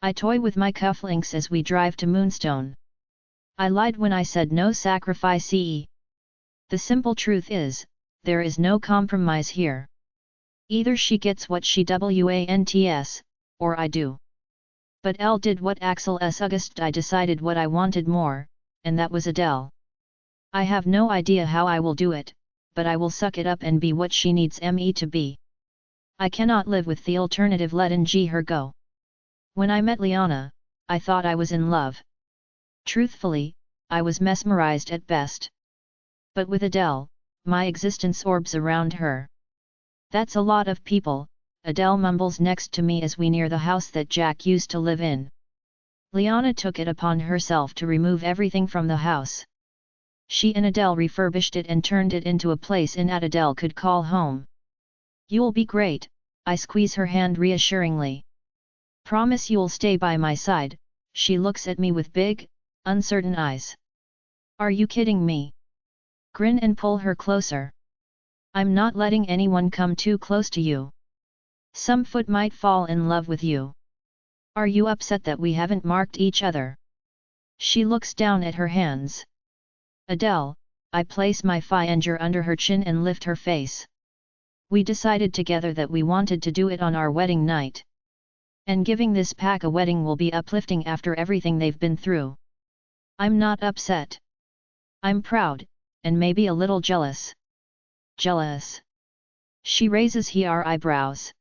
A: I toy with my cufflinks as we drive to Moonstone. I lied when I said no sacrifice. The simple truth is, there is no compromise here. Either she gets what she wants, or I do. But Elle did what Axel's August. I decided what I wanted more, and that was Adele. I have no idea how I will do it, but I will suck it up and be what she needs me to be. I cannot live with the alternative, letting her go. When I met Liana, I thought I was in love. Truthfully, I was mesmerized at best. But with Adele, my existence orbs around her. That's a lot of people, Adele mumbles next to me as we near the house that Jack used to live in. Liana took it upon herself to remove everything from the house. She and Adele refurbished it and turned it into a place Adele could call home. You'll be great, I squeeze her hand reassuringly. Promise you'll stay by my side, she looks at me with big, uncertain eyes. Are you kidding me? Grin and pull her closer. I'm not letting anyone come too close to you. Some foot might fall in love with you. Are you upset that we haven't marked each other? She looks down at her hands. Adele, I place my finger under her chin and lift her face. We decided together that we wanted to do it on our wedding night. And giving this pack a wedding will be uplifting after everything they've been through. I'm not upset. I'm proud, and maybe a little jealous. Jealous? She raises her eyebrows.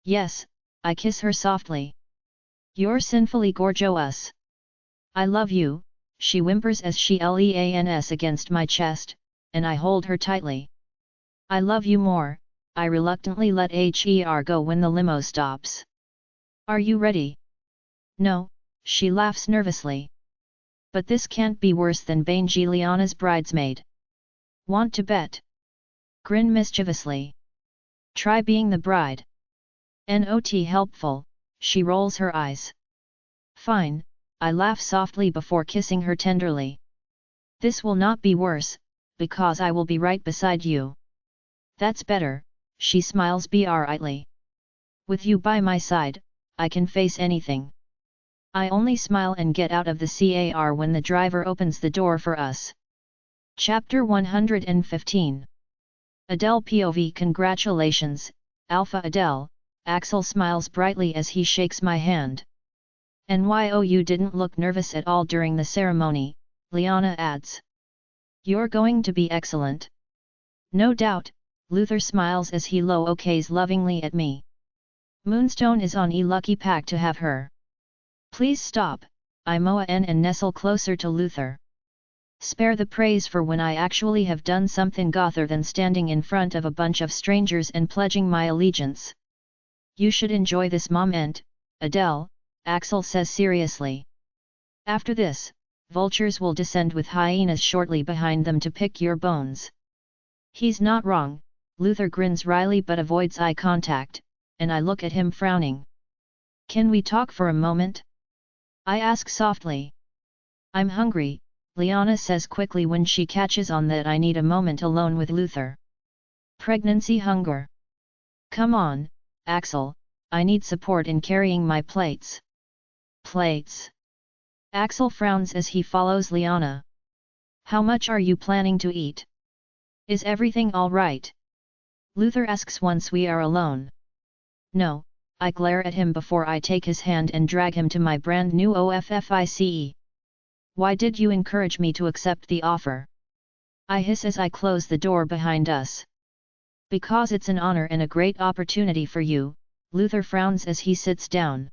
A: Yes, I kiss her softly. You're sinfully gorgeous. I love you, she whimpers as she leans against my chest, and I hold her tightly. I love you more, I reluctantly let her go when the limo stops. Are you ready? No, she laughs nervously. But this can't be worse than Banji Liana's bridesmaid. Want to bet? Grin mischievously. Try being the bride. Not helpful, she rolls her eyes. Fine, I laugh softly before kissing her tenderly. This will not be worse, because I will be right beside you. That's better, she smiles brightly. With you by my side, I can face anything. I only smile and get out of the car when the driver opens the door for us. Chapter 115. Adele POV. Congratulations, Alpha Adele, Axel smiles brightly as he shakes my hand. "NYO, you didn't look nervous at all during the ceremony," Liana adds. "You're going to be excellent." "No doubt," Luther smiles as he looks lovingly at me. "Moonstone is on a lucky pack to have her." "Please stop," I moan and nestle closer to Luther. "Spare the praise for when I actually have done something gother than standing in front of a bunch of strangers and pledging my allegiance." "You should enjoy this moment, Adele," Axel says seriously. "After this, vultures will descend with hyenas shortly behind them to pick your bones." He's not wrong, Luther grins wryly but avoids eye contact, and I look at him frowning. "Can we talk for a moment?" I ask softly. "I'm hungry," Liana says quickly when she catches on that I need a moment alone with Luther. "Pregnancy hunger." "Come on, Axel, I need support in carrying my plates." "Plates?" Axel frowns as he follows Liana. "How much are you planning to eat? Is everything all right?" Luther asks once we are alone. "No," I glare at him before I take his hand and drag him to my brand new OFFICE. "Why did you encourage me to accept the offer?" I hiss as I close the door behind us. "Because it's an honor and a great opportunity for you," Luther frowns as he sits down.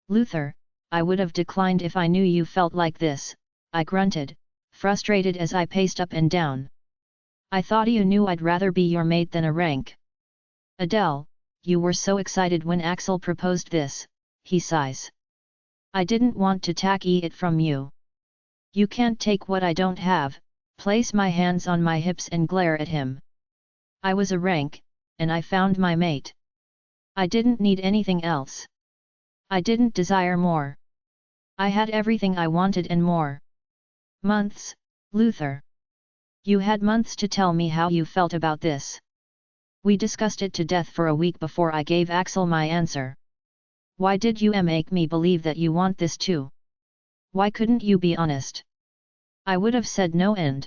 A: "Luther, I would have declined if I knew you felt like this," I grunted, frustrated as I paced up and down. "I thought you knew I'd rather be your mate than a rank." "Adele, you were so excited when Axel proposed this," he sighs. "I didn't want to tacky it from you." "You can't take what I don't have," place my hands on my hips and glare at him. "I was a rank, and I found my mate. I didn't need anything else. I didn't desire more. I had everything I wanted and more." "Months, Luther. You had months to tell me how you felt about this. We discussed it to death for a week before I gave Axel my answer. Why did you make me believe that you want this too? Why couldn't you be honest?" "I would have said no and..."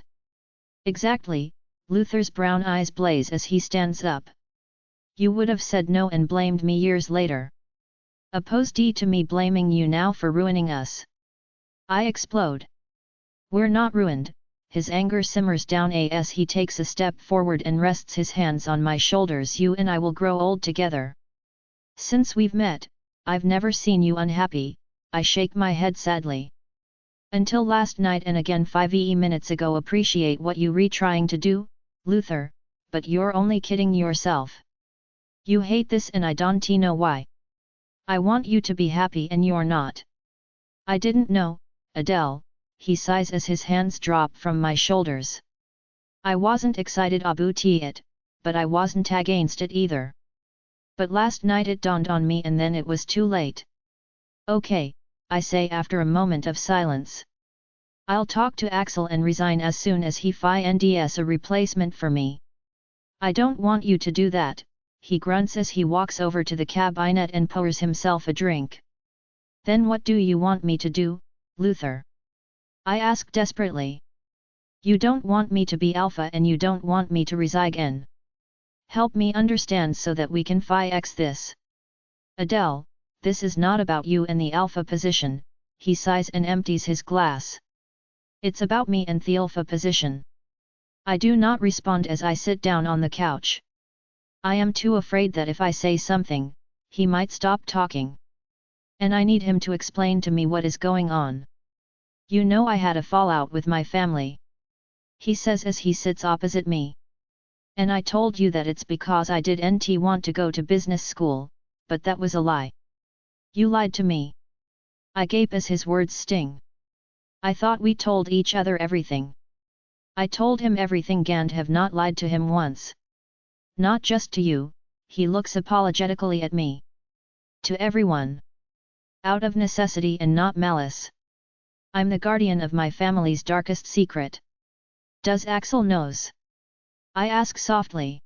A: "Exactly," Luther's brown eyes blaze as he stands up. "You would have said no and blamed me years later. Opposed to me blaming you now for ruining us." I explode. "We're not ruined." His anger simmers down as he takes a step forward and rests his hands on my shoulders. "You and I will grow old together. Since we've met, I've never seen you unhappy," I shake my head sadly. "Until last night and again 5 minutes ago. Appreciate what you trying to do, Luther, but you're only kidding yourself. You hate this and I don't know why. I want you to be happy and you're not." "I didn't know, Adele," he sighs as his hands drop from my shoulders. "I wasn't excited about it, but I wasn't against it either. But last night it dawned on me and then it was too late." "Okay," I say after a moment of silence. "I'll talk to Axel and resign as soon as he finds a replacement for me." "I don't want you to do that," he grunts as he walks over to the cabinet and pours himself a drink. "Then what do you want me to do, Luther?" I ask desperately. "You don't want me to be alpha and you don't want me to resign. Help me understand so that we can fix this." "Adele, this is not about you and the alpha position," he sighs and empties his glass. "It's about me and the alpha position." I do not respond as I sit down on the couch. I am too afraid that if I say something, he might stop talking. And I need him to explain to me what is going on. "You know I had a fallout with my family," he says as he sits opposite me. "And I told you that it's because I didn't want to go to business school, but that was a lie. You lied to me." I gape as his words sting. "I thought we told each other everything." I told him everything and have not lied to him once. "Not just to you," he looks apologetically at me. To everyone. Out of necessity and not malice. I'm the guardian of my family's darkest secret. Does Axel knows? I ask softly.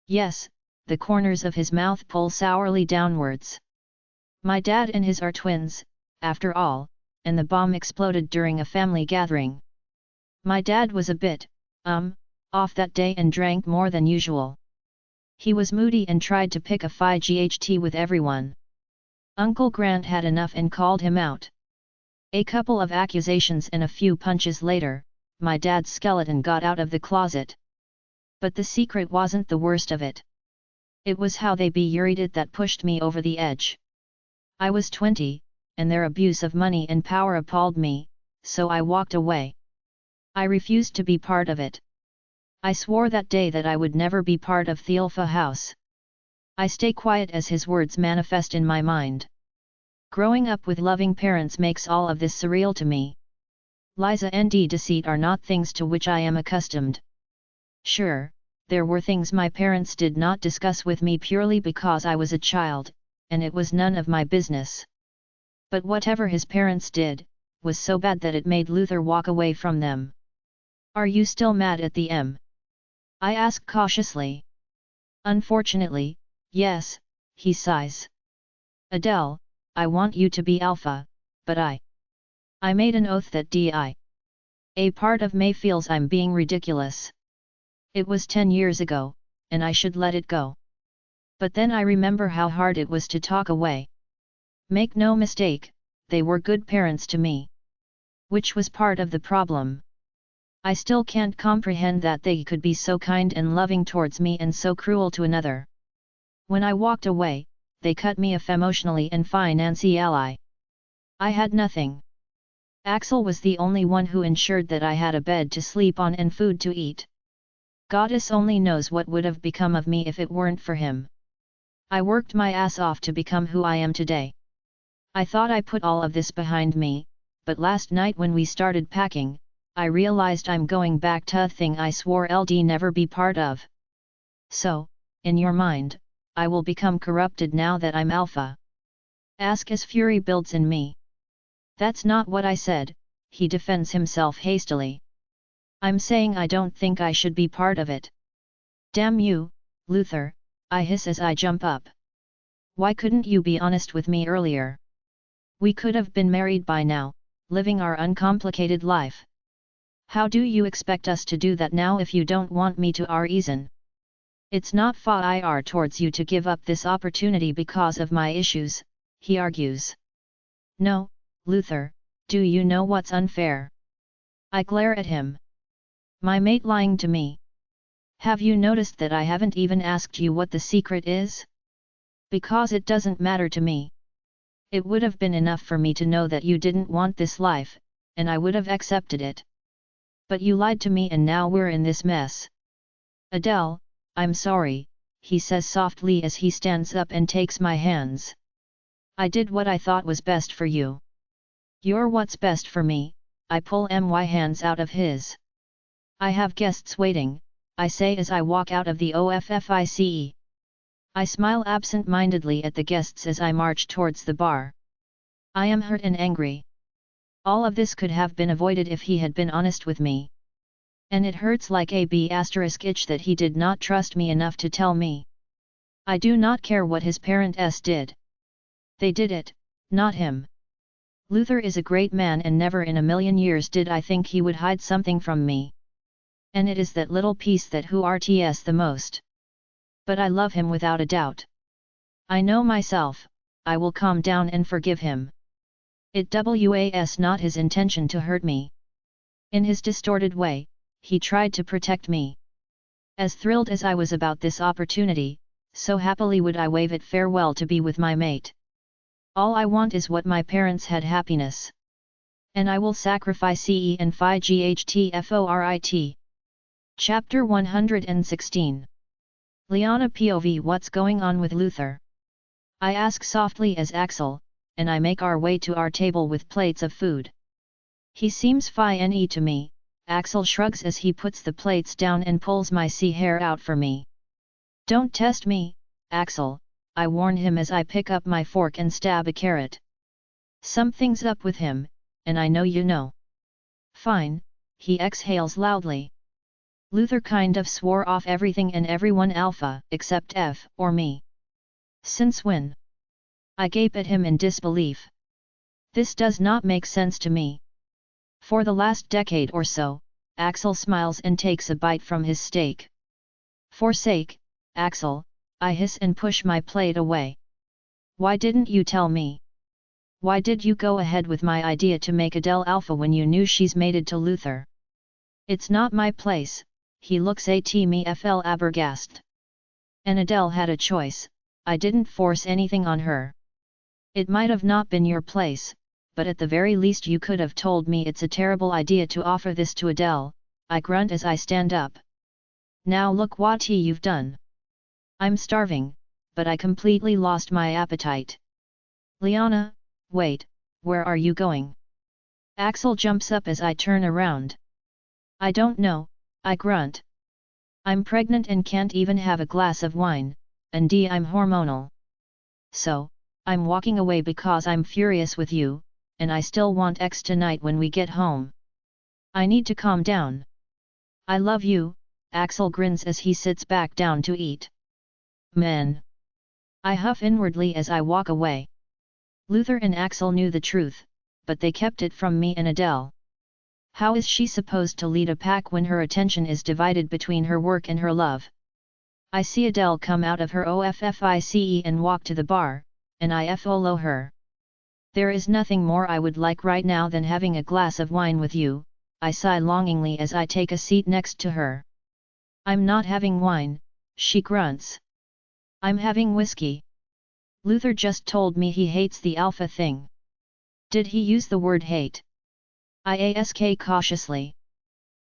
A: Yes, the corners of his mouth pull sourly downwards. My dad and his are twins, after all, and the bomb exploded during a family gathering. My dad was a bit, off that day and drank more than usual. He was moody and tried to pick a fight with everyone. Uncle Grant had enough and called him out. A couple of accusations and a few punches later, my dad's skeleton got out of the closet. But the secret wasn't the worst of it. It was how they buried it that pushed me over the edge. I was 20, and their abuse of money and power appalled me, so I walked away. I refused to be part of it. I swore that day that I would never be part of Thielfa House. I stay quiet as his words manifest in my mind. Growing up with loving parents makes all of this surreal to me. Lies and deceit are not things to which I am accustomed. Sure, there were things my parents did not discuss with me purely because I was a child, and it was none of my business. But whatever his parents did, was so bad that it made Luther walk away from them. Are you still mad at the M? I ask cautiously. Unfortunately, yes, he sighs. Adele, I want you to be Alpha, but I made an oath that a part of me feels I'm being ridiculous. It was 10 years ago, and I should let it go. But then I remember how hard it was to talk away. Make no mistake, they were good parents to me. Which was part of the problem. I still can't comprehend that they could be so kind and loving towards me and so cruel to another. When I walked away, they cut me off emotionally and financially. I had nothing. Axel was the only one who ensured that I had a bed to sleep on and food to eat. Goddess only knows what would have become of me if it weren't for him. I worked my ass off to become who I am today. I thought I put all of this behind me, but last night when we started packing, I realized I'm going back to a thing I swore I'd never be part of. So, in your mind, I will become corrupted now that I'm Alpha. Ask as fury builds in me. That's not what I said, he defends himself hastily. I'm saying I don't think I should be part of it. Damn you, Luther, I hiss as I jump up. Why couldn't you be honest with me earlier? We could have been married by now, living our uncomplicated life. How do you expect us to do that now if you don't want me to reason? It's not fair towards you to give up this opportunity because of my issues, he argues. No, Luther, do you know what's unfair? I glare at him. My mate lying to me. Have you noticed that I haven't even asked you what the secret is? Because it doesn't matter to me. It would have been enough for me to know that you didn't want this life, and I would have accepted it. But you lied to me and now we're in this mess. Adele, I'm sorry, he says softly as he stands up and takes my hands. I did what I thought was best for you. You're what's best for me, I pull my hands out of his. I have guests waiting, I say as I walk out of the office. I smile absent-mindedly at the guests as I march towards the bar. I am hurt and angry. All of this could have been avoided if he had been honest with me. And it hurts like a b*itch that he did not trust me enough to tell me. I do not care what his parents did. They did it, not him. Luther is a great man and never in a million years did I think he would hide something from me. And it is that little piece that hurts the most. But I love him without a doubt. I know myself, I will calm down and forgive him. It was not his intention to hurt me. In his distorted way, he tried to protect me. As thrilled as I was about this opportunity, so happily would I wave it farewell to be with my mate. All I want is what my parents had, happiness. And I will sacrifice CE and Phi GHTFORIT. Chapter 116. Liana POV. What's going on with Luther? I ask softly as Axel and I make our way to our table with plates of food. He seems fine to me. Axel shrugs as he puts the plates down and pulls my hair out for me. Don't test me, Axel, I warn him as I pick up my fork and stab a carrot. Something's up with him, and I know you know. Fine, he exhales loudly. Luther kind of swore off everything and everyone alpha except F or me. Since when? I gape at him in disbelief. This does not make sense to me. For the last decade or so, Axel smiles and takes a bite from his steak. Forsake, Axel, I hiss and push my plate away. Why didn't you tell me? Why did you go ahead with my idea to make Adele alpha when you knew she's mated to Luther? It's not my place, he looks at me fl abergast. And Adele had a choice, I didn't force anything on her. It might have not been your place, but at the very least you could have told me it's a terrible idea to offer this to Adele, I grunt as I stand up. Now look what you've done. I'm starving, but I completely lost my appetite. Liana, wait, where are you going? Axel jumps up as I turn around. I don't know, I grunt. I'm pregnant and can't even have a glass of wine, and I'm hormonal. So, I'm walking away because I'm furious with you, and I still want X tonight when we get home. I need to calm down. I love you, Axel grins as he sits back down to eat. Men. I huff inwardly as I walk away. Luther and Axel knew the truth, but they kept it from me and Adele. How is she supposed to lead a pack when her attention is divided between her work and her love? I see Adele come out of her OFFICE and walk to the bar, and I follow her. There is nothing more I would like right now than having a glass of wine with you, I sigh longingly as I take a seat next to her. I'm not having wine, she grunts. I'm having whiskey. Luther just told me he hates the alpha thing. Did he use the word hate? I ask cautiously.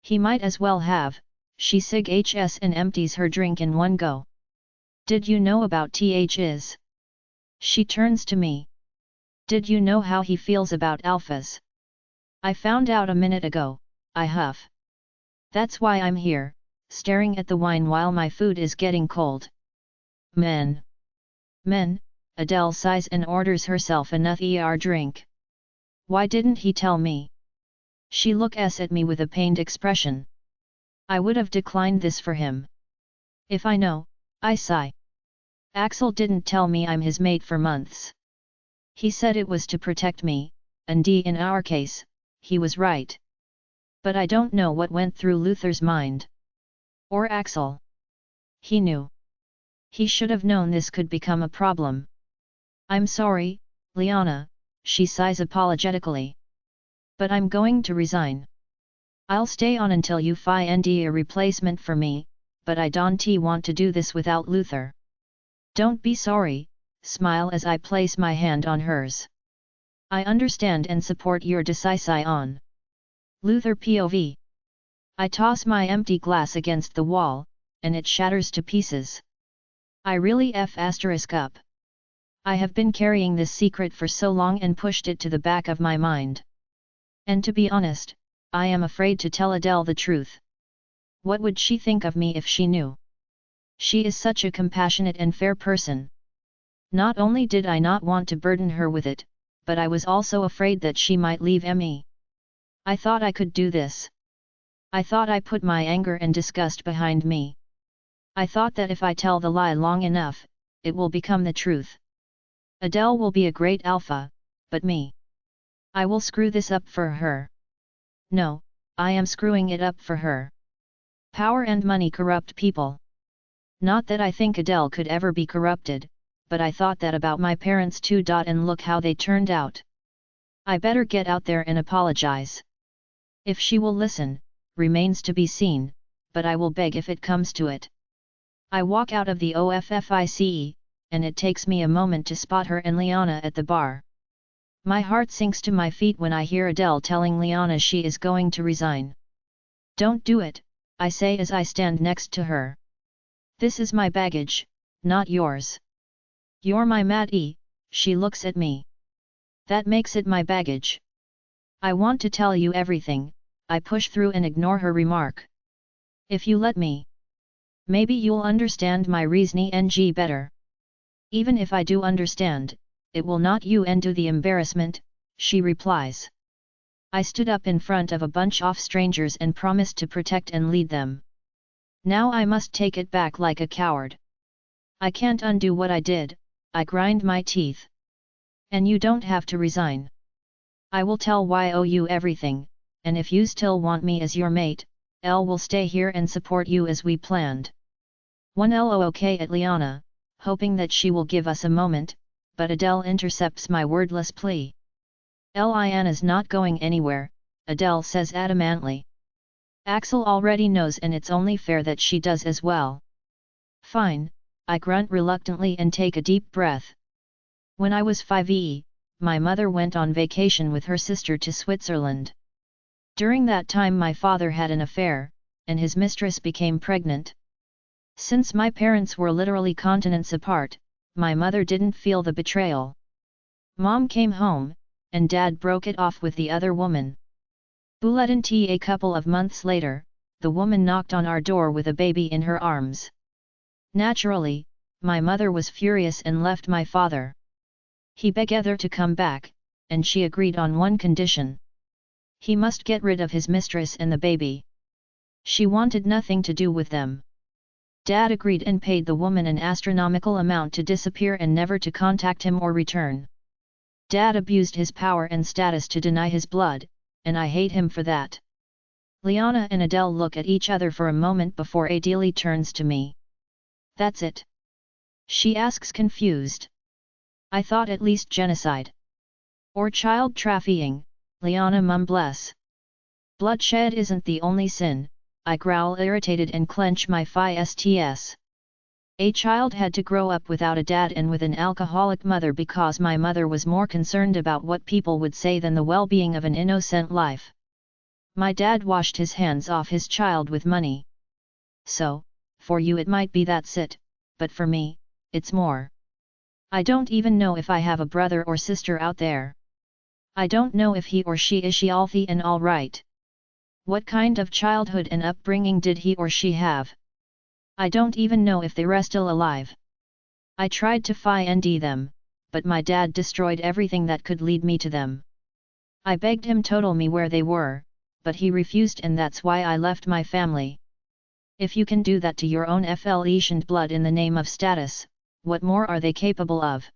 A: He might as well have, she sighs and empties her drink in one go. Did you know about THs? She turns to me. Did you know how he feels about alphas? I found out a minute ago, I huff. That's why I'm here, staring at the wine while my food is getting cold. Men. Men, Adele sighs and orders herself another drink. Why didn't he tell me? She looks at me with a pained expression. I would have declined this for him. If I know, I sigh. Axel didn't tell me I'm his mate for months. He said it was to protect me, and in our case, he was right. But I don't know what went through Luther's mind. Or Axel. He knew. He should have known this could become a problem. I'm sorry, Liana, she sighs apologetically. But I'm going to resign. I'll stay on until you find a replacement for me, but I don't want to do this without Luther. Don't be sorry, smile as I place my hand on hers. I understand and support your decision. Luther POV. I toss my empty glass against the wall, and it shatters to pieces. I really up. I have been carrying this secret for so long and pushed it to the back of my mind. And to be honest, I am afraid to tell Adele the truth. What would she think of me if she knew? She is such a compassionate and fair person. Not only did I not want to burden her with it, but I was also afraid that she might leave me. I thought I could do this. I thought I put my anger and disgust behind me. I thought that if I tell the lie long enough, it will become the truth. Adele will be a great alpha, but me. I will screw this up for her. No, I am screwing it up for her. Power and money corrupt people. Not that I think Adele could ever be corrupted, but I thought that about my parents too. And look how they turned out. I better get out there and apologize. If she will listen, remains to be seen, but I will beg if it comes to it. I walk out of the OFFICE, and it takes me a moment to spot her and Liana at the bar. My heart sinks to my feet when I hear Adele telling Liana she is going to resign. Don't do it, I say as I stand next to her. This is my baggage, not yours. You're my Maddie, she looks at me. That makes it my baggage. I want to tell you everything, I push through and ignore her remark. If you let me. Maybe you'll understand my reasoning better. Even if I do understand, it will not you undo the embarrassment, she replies. I stood up in front of a bunch of strangers and promised to protect and lead them. Now I must take it back like a coward. I can't undo what I did, I grind my teeth. And you don't have to resign. I will tell you everything, and if you still want me as your mate, Elle will stay here and support you as we planned. One look at Liana, hoping that she will give us a moment, but Adele intercepts my wordless plea. Liana's not going anywhere, Adele says adamantly. Axel already knows and it's only fair that she does as well. Fine, I grunt reluctantly and take a deep breath. When I was 5, my mother went on vacation with her sister to Switzerland. During that time my father had an affair, and his mistress became pregnant. Since my parents were literally continents apart, my mother didn't feel the betrayal. Mom came home, and Dad broke it off with the other woman. A couple of months later, the woman knocked on our door with a baby in her arms. Naturally, my mother was furious and left my father. He begged her to come back, and she agreed on one condition. He must get rid of his mistress and the baby. She wanted nothing to do with them. Dad agreed and paid the woman an astronomical amount to disappear and never to contact him or return. Dad abused his power and status to deny his blood, and I hate him for that. Liana and Adele look at each other for a moment before Adele turns to me. That's it? She asks confused. I thought at least genocide. Or child trafficking, Liana mumbles. Bloodshed isn't the only sin, I growl irritated and clench my fists. A child had to grow up without a dad and with an alcoholic mother because my mother was more concerned about what people would say than the well-being of an innocent life. My dad washed his hands off his child with money. So, for you it might be that's it, but for me, it's more. I don't even know if I have a brother or sister out there. I don't know if he or she is healthy and alright. What kind of childhood and upbringing did he or she have? I don't even know if they're still alive. I tried to find them, but my dad destroyed everything that could lead me to them. I begged him to tell me where they were, but he refused and that's why I left my family. If you can do that to your own flesh and blood in the name of status, what more are they capable of?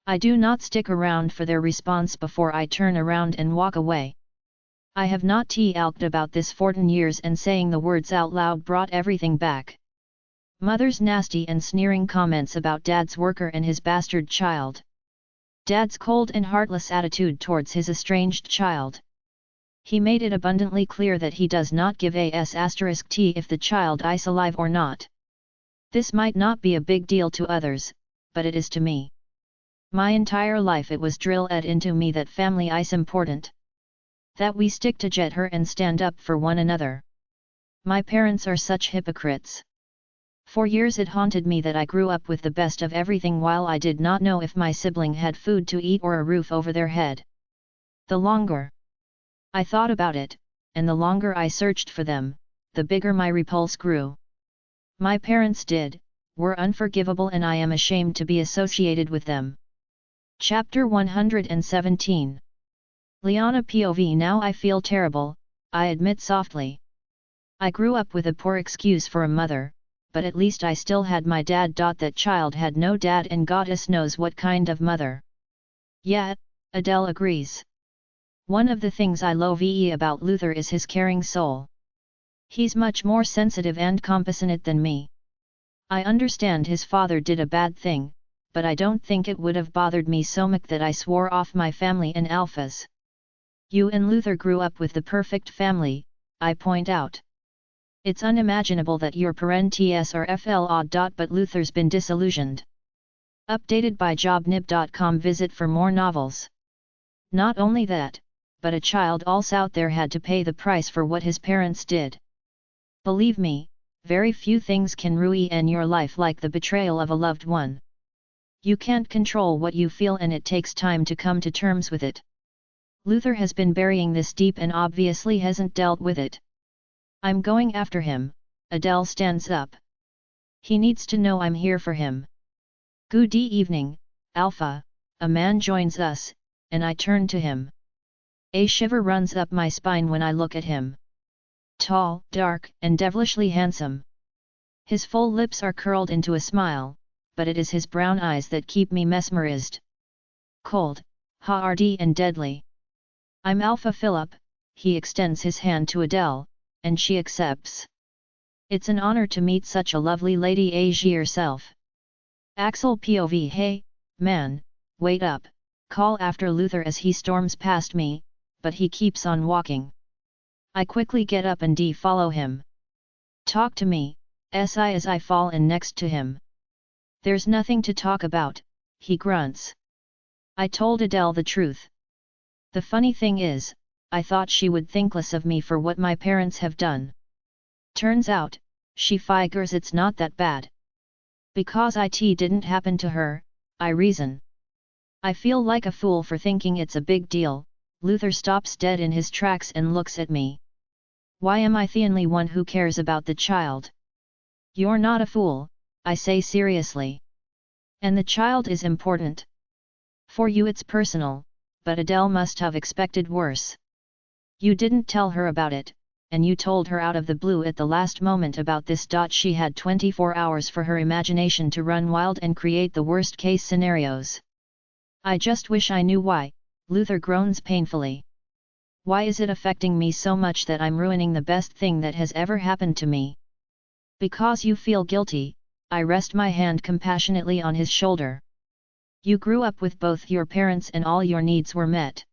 A: I do not stick around for their response before I turn around and walk away. I have not talked about this 14 years and saying the words out loud brought everything back. Mother's nasty and sneering comments about Dad's worker and his bastard child. Dad's cold and heartless attitude towards his estranged child. He made it abundantly clear that he does not give a s*t if the child is alive or not. This might not be a big deal to others, but it is to me. My entire life it was drilled into me that family is important. That we stick together and stand up for one another. My parents are such hypocrites. For years it haunted me that I grew up with the best of everything while I did not know if my sibling had food to eat or a roof over their head. The longer I thought about it, and the longer I searched for them, the bigger my repulse grew. My parents were unforgivable and I am ashamed to be associated with them. Chapter 117. Liana POV. Now I feel terrible, I admit softly. I grew up with a poor excuse for a mother, but at least I still had my dad. That child had no dad and goddess knows what kind of mother. Yeah, Adele agrees. One of the things I love about Luther is his caring soul. He's much more sensitive and compassionate than me. I understand his father did a bad thing, but I don't think it would have bothered me so much that I swore off my family and alphas. You and Luther grew up with the perfect family, I point out. It's unimaginable that your parents are flawed. But Luther's been disillusioned. Updated by jobnib.com. Visit for more novels. Not only that, but a child also out there had to pay the price for what his parents did. Believe me, very few things can ruin your life like the betrayal of a loved one. You can't control what you feel and it takes time to come to terms with it. Luther has been burying this deep and obviously hasn't dealt with it. I'm going after him, Adele stands up. He needs to know I'm here for him. Good evening, Alpha, a man joins us, and I turn to him. A shiver runs up my spine when I look at him. Tall, dark, and devilishly handsome. His full lips are curled into a smile, but it is his brown eyes that keep me mesmerized. Cold, hardy and deadly. I'm Alpha Philip, he extends his hand to Adele, and she accepts. It's an honor to meet such a lovely lady as yourself. Axel POV. Hey, man, wait up, call after Luther as he storms past me, but he keeps on walking. I quickly get up and follow him. Talk to me, si as I fall in next to him. There's nothing to talk about, he grunts. I told Adele the truth. The funny thing is, I thought she would think less of me for what my parents have done. Turns out, she figures it's not that bad. Because it didn't happen to her, I reason. I feel like a fool for thinking it's a big deal. Luther stops dead in his tracks and looks at me. Why am I the only one who cares about the child? You're not a fool, I say seriously. And the child is important. For you it's personal, but Adele must have expected worse. You didn't tell her about it, and you told her out of the blue at the last moment about this. She had 24 hours for her imagination to run wild and create the worst case scenarios. I just wish I knew why, Luther groans painfully. Why is it affecting me so much that I'm ruining the best thing that has ever happened to me? Because you feel guilty, I rest my hand compassionately on his shoulder. You grew up with both your parents and all your needs were met.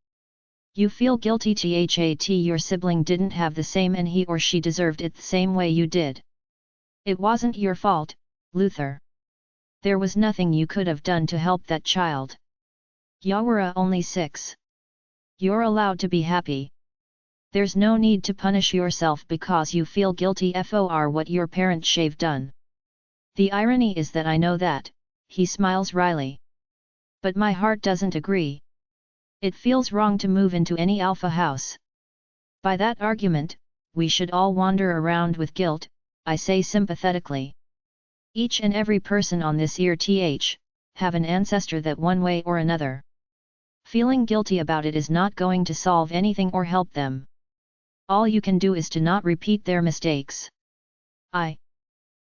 A: You feel guilty that your sibling didn't have the same and he or she deserved it the same way you did. It wasn't your fault, Luther. There was nothing you could have done to help that child. You were only 6. You're allowed to be happy. There's no need to punish yourself because you feel guilty for what your parents have done. The irony is that I know that, he smiles wryly. But my heart doesn't agree. It feels wrong to move into any alpha house. By that argument, we should all wander around with guilt, I say sympathetically. Each and every person on this have an ancestor that one way or another. Feeling guilty about it is not going to solve anything or help them. All you can do is to not repeat their mistakes.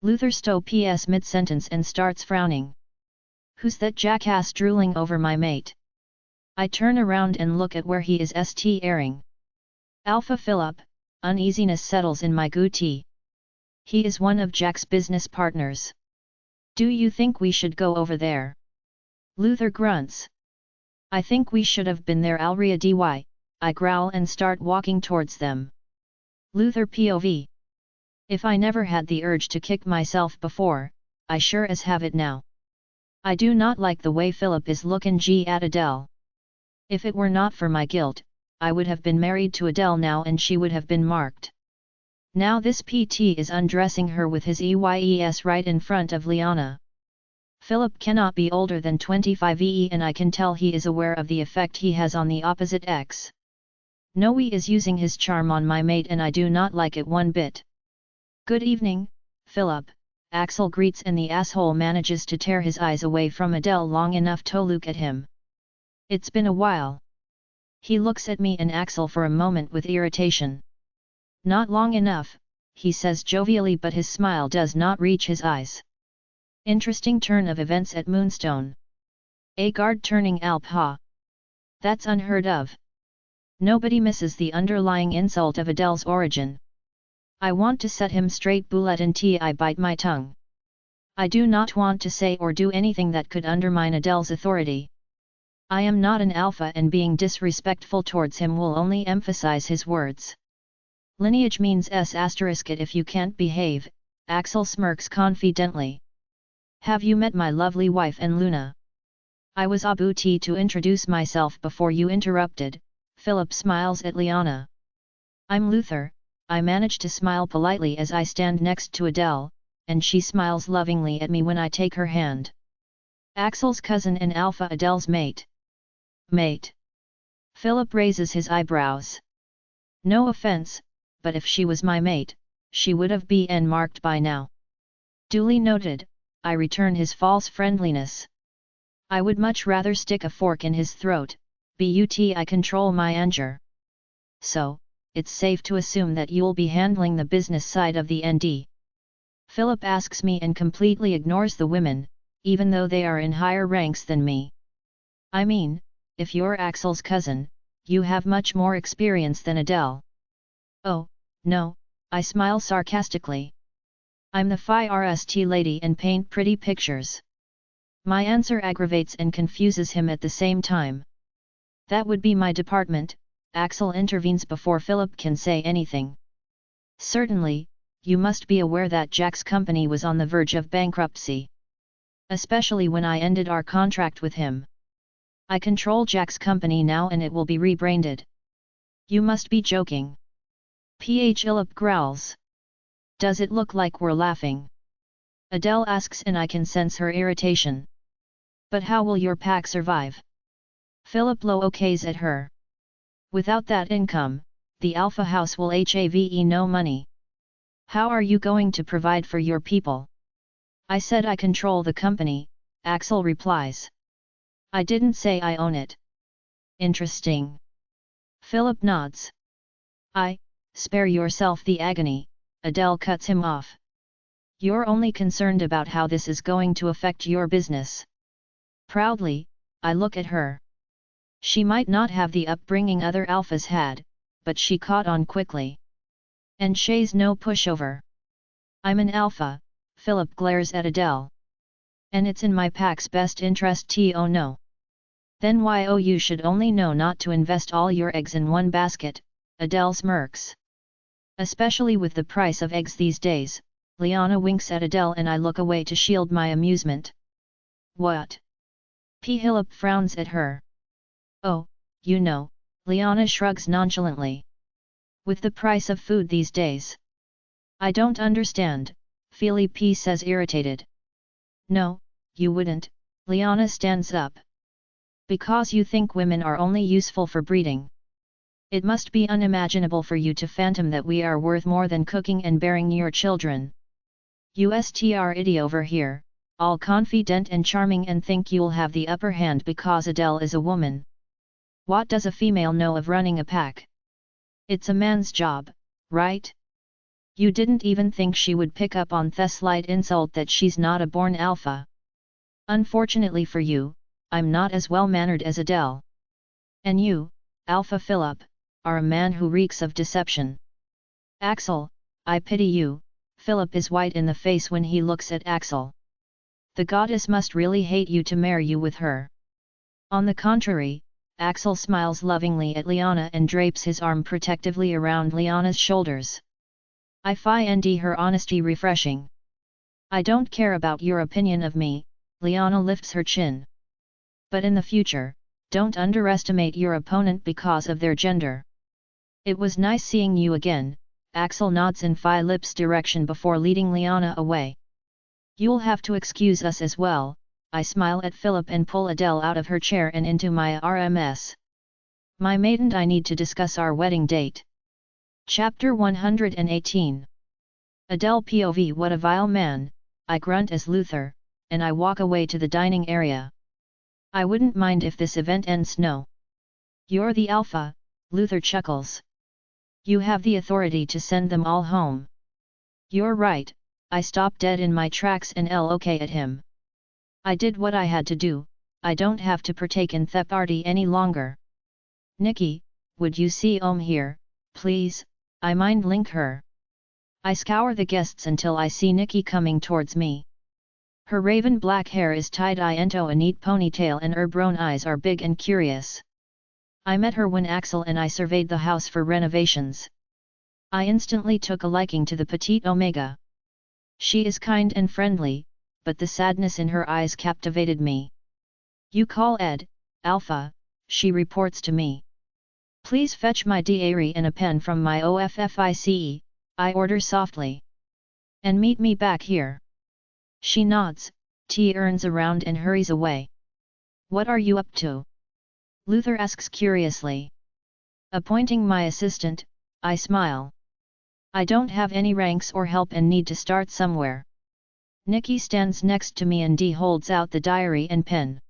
A: Luther stops mid-sentence and starts frowning. Who's that jackass drooling over my mate? I turn around and look at where he is staring. Alpha Philip, uneasiness settles in my goatee. He is one of Jack's business partners. Do you think we should go over there? Luther grunts. I think we should have been there already. I growl and start walking towards them. Luther POV. If I never had the urge to kick myself before, I sure as have it now. I do not like the way Philip is looking at Adele. If it were not for my guilt, I would have been married to Adele now and she would have been marked. Now this PT is undressing her with his EYES right in front of Liana. Philip cannot be older than 25 and I can tell he is aware of the effect he has on the opposite X. Noe is using his charm on my mate and I do not like it one bit. Good evening, Philip, Axel greets and the asshole manages to tear his eyes away from Adele long enough to look at him. It's been a while. He looks at me and Axel for a moment with irritation. Not long enough, he says jovially, but his smile does not reach his eyes. Interesting turn of events at Moonstone. A guard turning Alp ha. That's unheard of. Nobody misses the underlying insult of Adele's origin. I want to set him straight bullet until I bite my tongue. I do not want to say or do anything that could undermine Adele's authority. I am not an alpha and being disrespectful towards him will only emphasize his words. Lineage means *it if you can't behave, Axel smirks confidently. Have you met my lovely wife and Luna? I was about to introduce myself before you interrupted, Philip smiles at Liana. I'm Luther, I manage to smile politely as I stand next to Adele, and she smiles lovingly at me when I take her hand. Axel's cousin and Alpha Adele's mate. Mate. Philip raises his eyebrows. No offense, but if she was my mate, she would have been marked by now. Duly noted, I return his false friendliness. I would much rather stick a fork in his throat, but I control my anger. So, it's safe to assume that you'll be handling the business side of the ND. Philip asks me and completely ignores the women, even though they are in higher ranks than me. I mean, if you're Axel's cousin, you have much more experience than Adele. Oh, no, I smile sarcastically. I'm the FIRST lady and paint pretty pictures. My answer aggravates and confuses him at the same time. That would be my department, Axel intervenes before Philip can say anything. Certainly, you must be aware that Jack's company was on the verge of bankruptcy. Especially when I ended our contract with him. I control Jack's company now and it will be rebranded. You must be joking. Philip growls. Does it look like we're laughing? Adele asks and I can sense her irritation. But how will your pack survive? Philip okays at her. Without that income, the Alpha House will have no money. How are you going to provide for your people? I said I control the company, Axel replies. I didn't say I own it. Interesting. Philip nods. Spare yourself the agony, Adele cuts him off. You're only concerned about how this is going to affect your business. Proudly, I look at her. She might not have the upbringing other alphas had, but she caught on quickly. And she's no pushover. I'm an alpha, Philip glares at Adele. And it's in my pack's best interest to know. Then you should only know not to invest all your eggs in one basket, Adele smirks. Especially with the price of eggs these days, Liana winks at Adele and I look away to shield my amusement. What? Philip frowns at her. Oh, Liana shrugs nonchalantly. With the price of food these days. I don't understand, Philip says irritated. No, you wouldn't, Liana stands up. Because you think women are only useful for breeding. It must be unimaginable for you to fathom that we are worth more than cooking and bearing your children. Ustr idiot over here, all confident and charming and think you'll have the upper hand because Adele is a woman. What does a female know of running a pack? It's a man's job, right? You didn't even think she would pick up on the slight insult that she's not a born alpha. Unfortunately for you, I'm not as well-mannered as Adele. And you, Alpha Philip, are a man who reeks of deception. Axel, I pity you, Philip is white in the face when he looks at Axel. The goddess must really hate you to marry you with her. On the contrary, Axel smiles lovingly at Liana and drapes his arm protectively around Liana's shoulders. I find her honesty refreshing. I don't care about your opinion of me, Liana lifts her chin. But in the future, don't underestimate your opponent because of their gender. It was nice seeing you again, Axel nods in Philip's direction before leading Liana away. You'll have to excuse us as well, I smile at Philip and pull Adele out of her chair and into my RMS. My maid and I need to discuss our wedding date. Chapter 118. Adele POV. What a vile man, I grunt as Luther, and I walk away to the dining area. I wouldn't mind if this event ends no. You're the alpha, Luther chuckles. You have the authority to send them all home. You're right, I stop dead in my tracks and look at him. I did what I had to do, I don't have to partake in the party any longer. Nikki, would you see here, please, I mind link her. I scour the guests until I see Nikki coming towards me. Her raven black hair is tied into a neat ponytail and her brown eyes are big and curious. I met her when Axel and I surveyed the house for renovations. I instantly took a liking to the petite Omega. She is kind and friendly, but the sadness in her eyes captivated me. You call Ed, Alpha, she reports to me. Please fetch my diary and a pen from my office, I order softly. And meet me back here. She nods, turns around and hurries away. What are you up to? Luther asks curiously. Appointing my assistant, I smile. I don't have any ranks or help and need to start somewhere. Nikki stands next to me and holds out the diary and pen.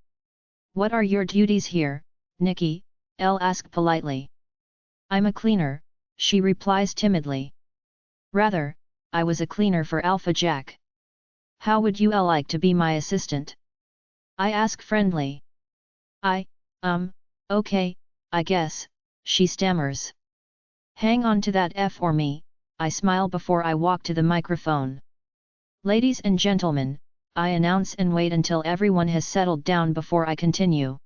A: What are your duties here, Nikki? Elle asks politely. I'm a cleaner, she replies timidly. Rather, I was a cleaner for Alpha Jack. How would you like to be my assistant? I ask friendly. Okay, I guess, she stammers. Hang on to that F or me, I smile before I walk to the microphone. Ladies and gentlemen, I announce and wait until everyone has settled down before I continue.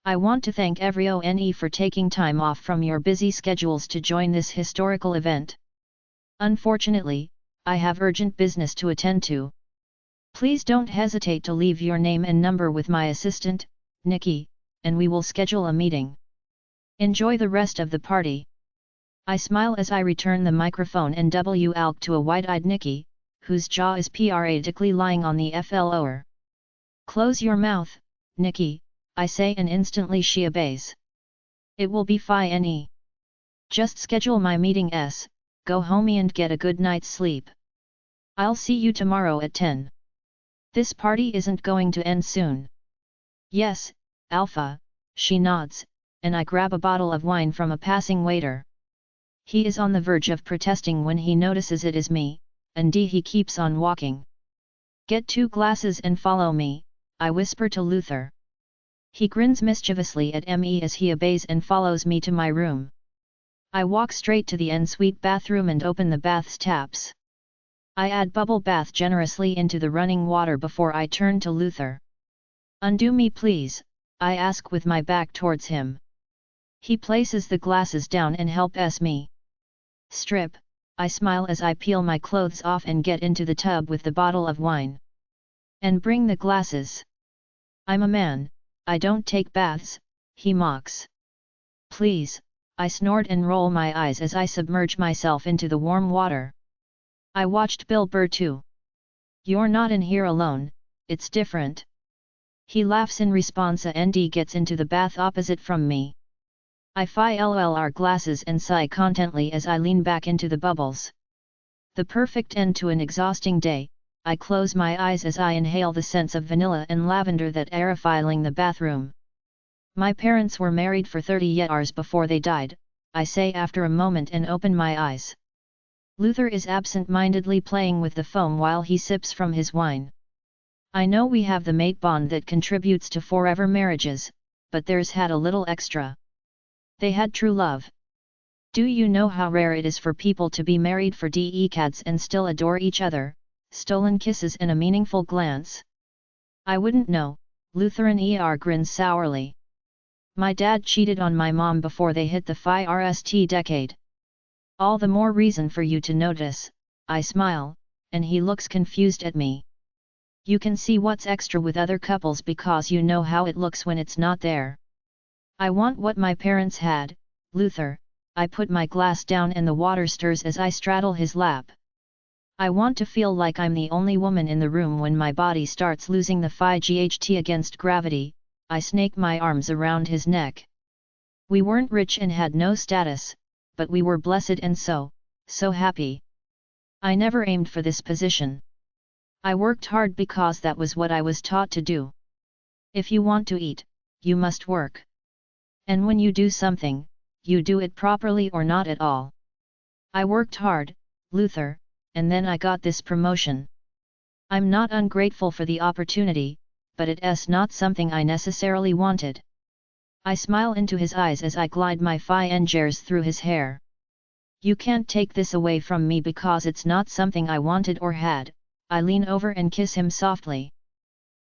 A: I want to thank everyone for taking time off from your busy schedules to join this historical event. Unfortunately, I have urgent business to attend to. Please don't hesitate to leave your name and number with my assistant, Nikki, and we will schedule a meeting. Enjoy the rest of the party. I smile as I return the microphone and walk to a wide-eyed Nikki, whose jaw is pratically lying on the floor. Close your mouth, Nikki, I say, and instantly she obeys. It will be fine. Just schedule my meeting go home and get a good night's sleep. I'll see you tomorrow at 10. This party isn't going to end soon. Yes, Alpha, she nods, and I grab a bottle of wine from a passing waiter. He is on the verge of protesting when he notices it is me, and he keeps on walking. Get 2 glasses and follow me, I whisper to Luther. He grins mischievously at me as he obeys and follows me to my room. I walk straight to the ensuite bathroom and open the bath's taps. I add bubble bath generously into the running water before I turn to Luther. Undo me please, I ask with my back towards him. He places the glasses down and helps me. Strip, I smile as I peel my clothes off and get into the tub with the bottle of wine. And bring the glasses. I'm a man, I don't take baths, he mocks. Please, I snort and roll my eyes as I submerge myself into the warm water. I watched Bill Burr too. You're not in here alone, it's different. He laughs in response and gets into the bath opposite from me. I fill our glasses and sigh contently as I lean back into the bubbles. The perfect end to an exhausting day, I close my eyes as I inhale the scents of vanilla and lavender that are filling the bathroom. My parents were married for 30 years before they died, I say after a moment and open my eyes. Luther is absent-mindedly playing with the foam while he sips from his wine. I know we have the mate bond that contributes to forever marriages, but theirs had a little extra. They had true love. Do you know how rare it is for people to be married for decades and still adore each other, stolen kisses and a meaningful glance? I wouldn't know, Luther grins sourly. My dad cheated on my mom before they hit the first decade. All the more reason for you to notice, I smile, and he looks confused at me. You can see what's extra with other couples because you know how it looks when it's not there. I want what my parents had, Luther, I put my glass down and the water stirs as I straddle his lap. I want to feel like I'm the only woman in the room when my body starts losing the GHT against gravity, I snake my arms around his neck. We weren't rich and had no status, but we were blessed and so happy. I never aimed for this position. I worked hard because that was what I was taught to do. If you want to eat, you must work. And when you do something, you do it properly or not at all. I worked hard, Luther, and then I got this promotion. I'm not ungrateful for the opportunity, but it's not something I necessarily wanted. I smile into his eyes as I glide my fingers through his hair. You can't take this away from me because it's not something I wanted or had, I lean over and kiss him softly.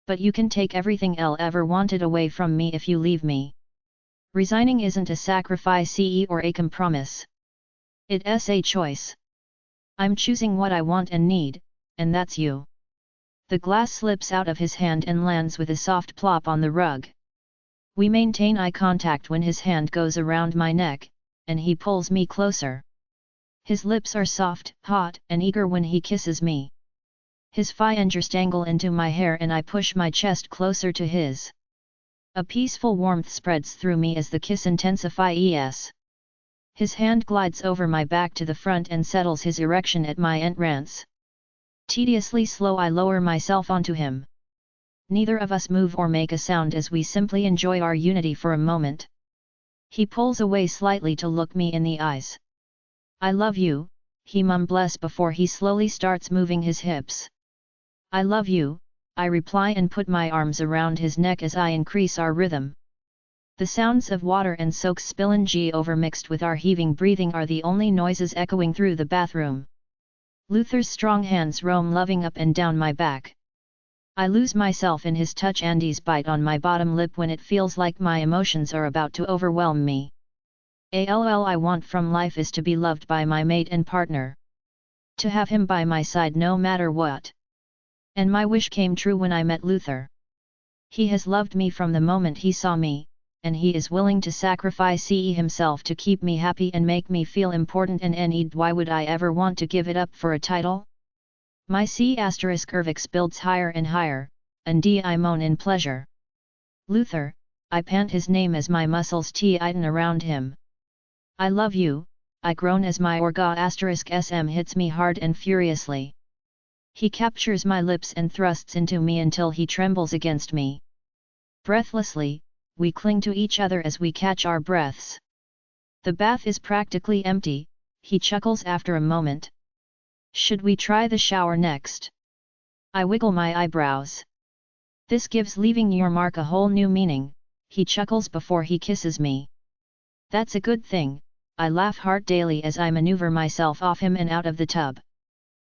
A: But you can take everything I'll ever wanted away from me if you leave me. Resigning isn't a sacrifice or a compromise. It's a choice. I'm choosing what I want and need, and that's you. The glass slips out of his hand and lands with a soft plop on the rug. We maintain eye contact when his hand goes around my neck, and he pulls me closer. His lips are soft, hot, and eager when he kisses me. His fingers tangle into my hair and I push my chest closer to his. A peaceful warmth spreads through me as the kiss intensifies. His hand glides over my back to the front and settles his erection at my entrance. Tediously slow I lower myself onto him. Neither of us move or make a sound as we simply enjoy our unity for a moment. He pulls away slightly to look me in the eyes. I love you, he mumbles before he slowly starts moving his hips. I love you, I reply and put my arms around his neck as I increase our rhythm. The sounds of water and soak spillage overmixed with our heaving breathing are the only noises echoing through the bathroom. Luther's strong hands roam loving up and down my back. I lose myself in his touch and his bite on my bottom lip when it feels like my emotions are about to overwhelm me. All I want from life is to be loved by my mate and partner. To have him by my side no matter what. And my wish came true when I met Luther. He has loved me from the moment he saw me, and he is willing to sacrifice himself to keep me happy and make me feel important and why would I ever want to give it up for a title? My C*** builds higher and higher, and I moan in pleasure. Luther, I pant his name as my muscles tighten around him. I love you, I groan as my orgasm hits me hard and furiously. He captures my lips and thrusts into me until he trembles against me. Breathlessly, we cling to each other as we catch our breaths. The bath is practically empty, he chuckles after a moment. Should we try the shower next? I wiggle my eyebrows. This gives leaving your mark a whole new meaning, he chuckles before he kisses me. That's a good thing, I laugh heartily as I maneuver myself off him and out of the tub.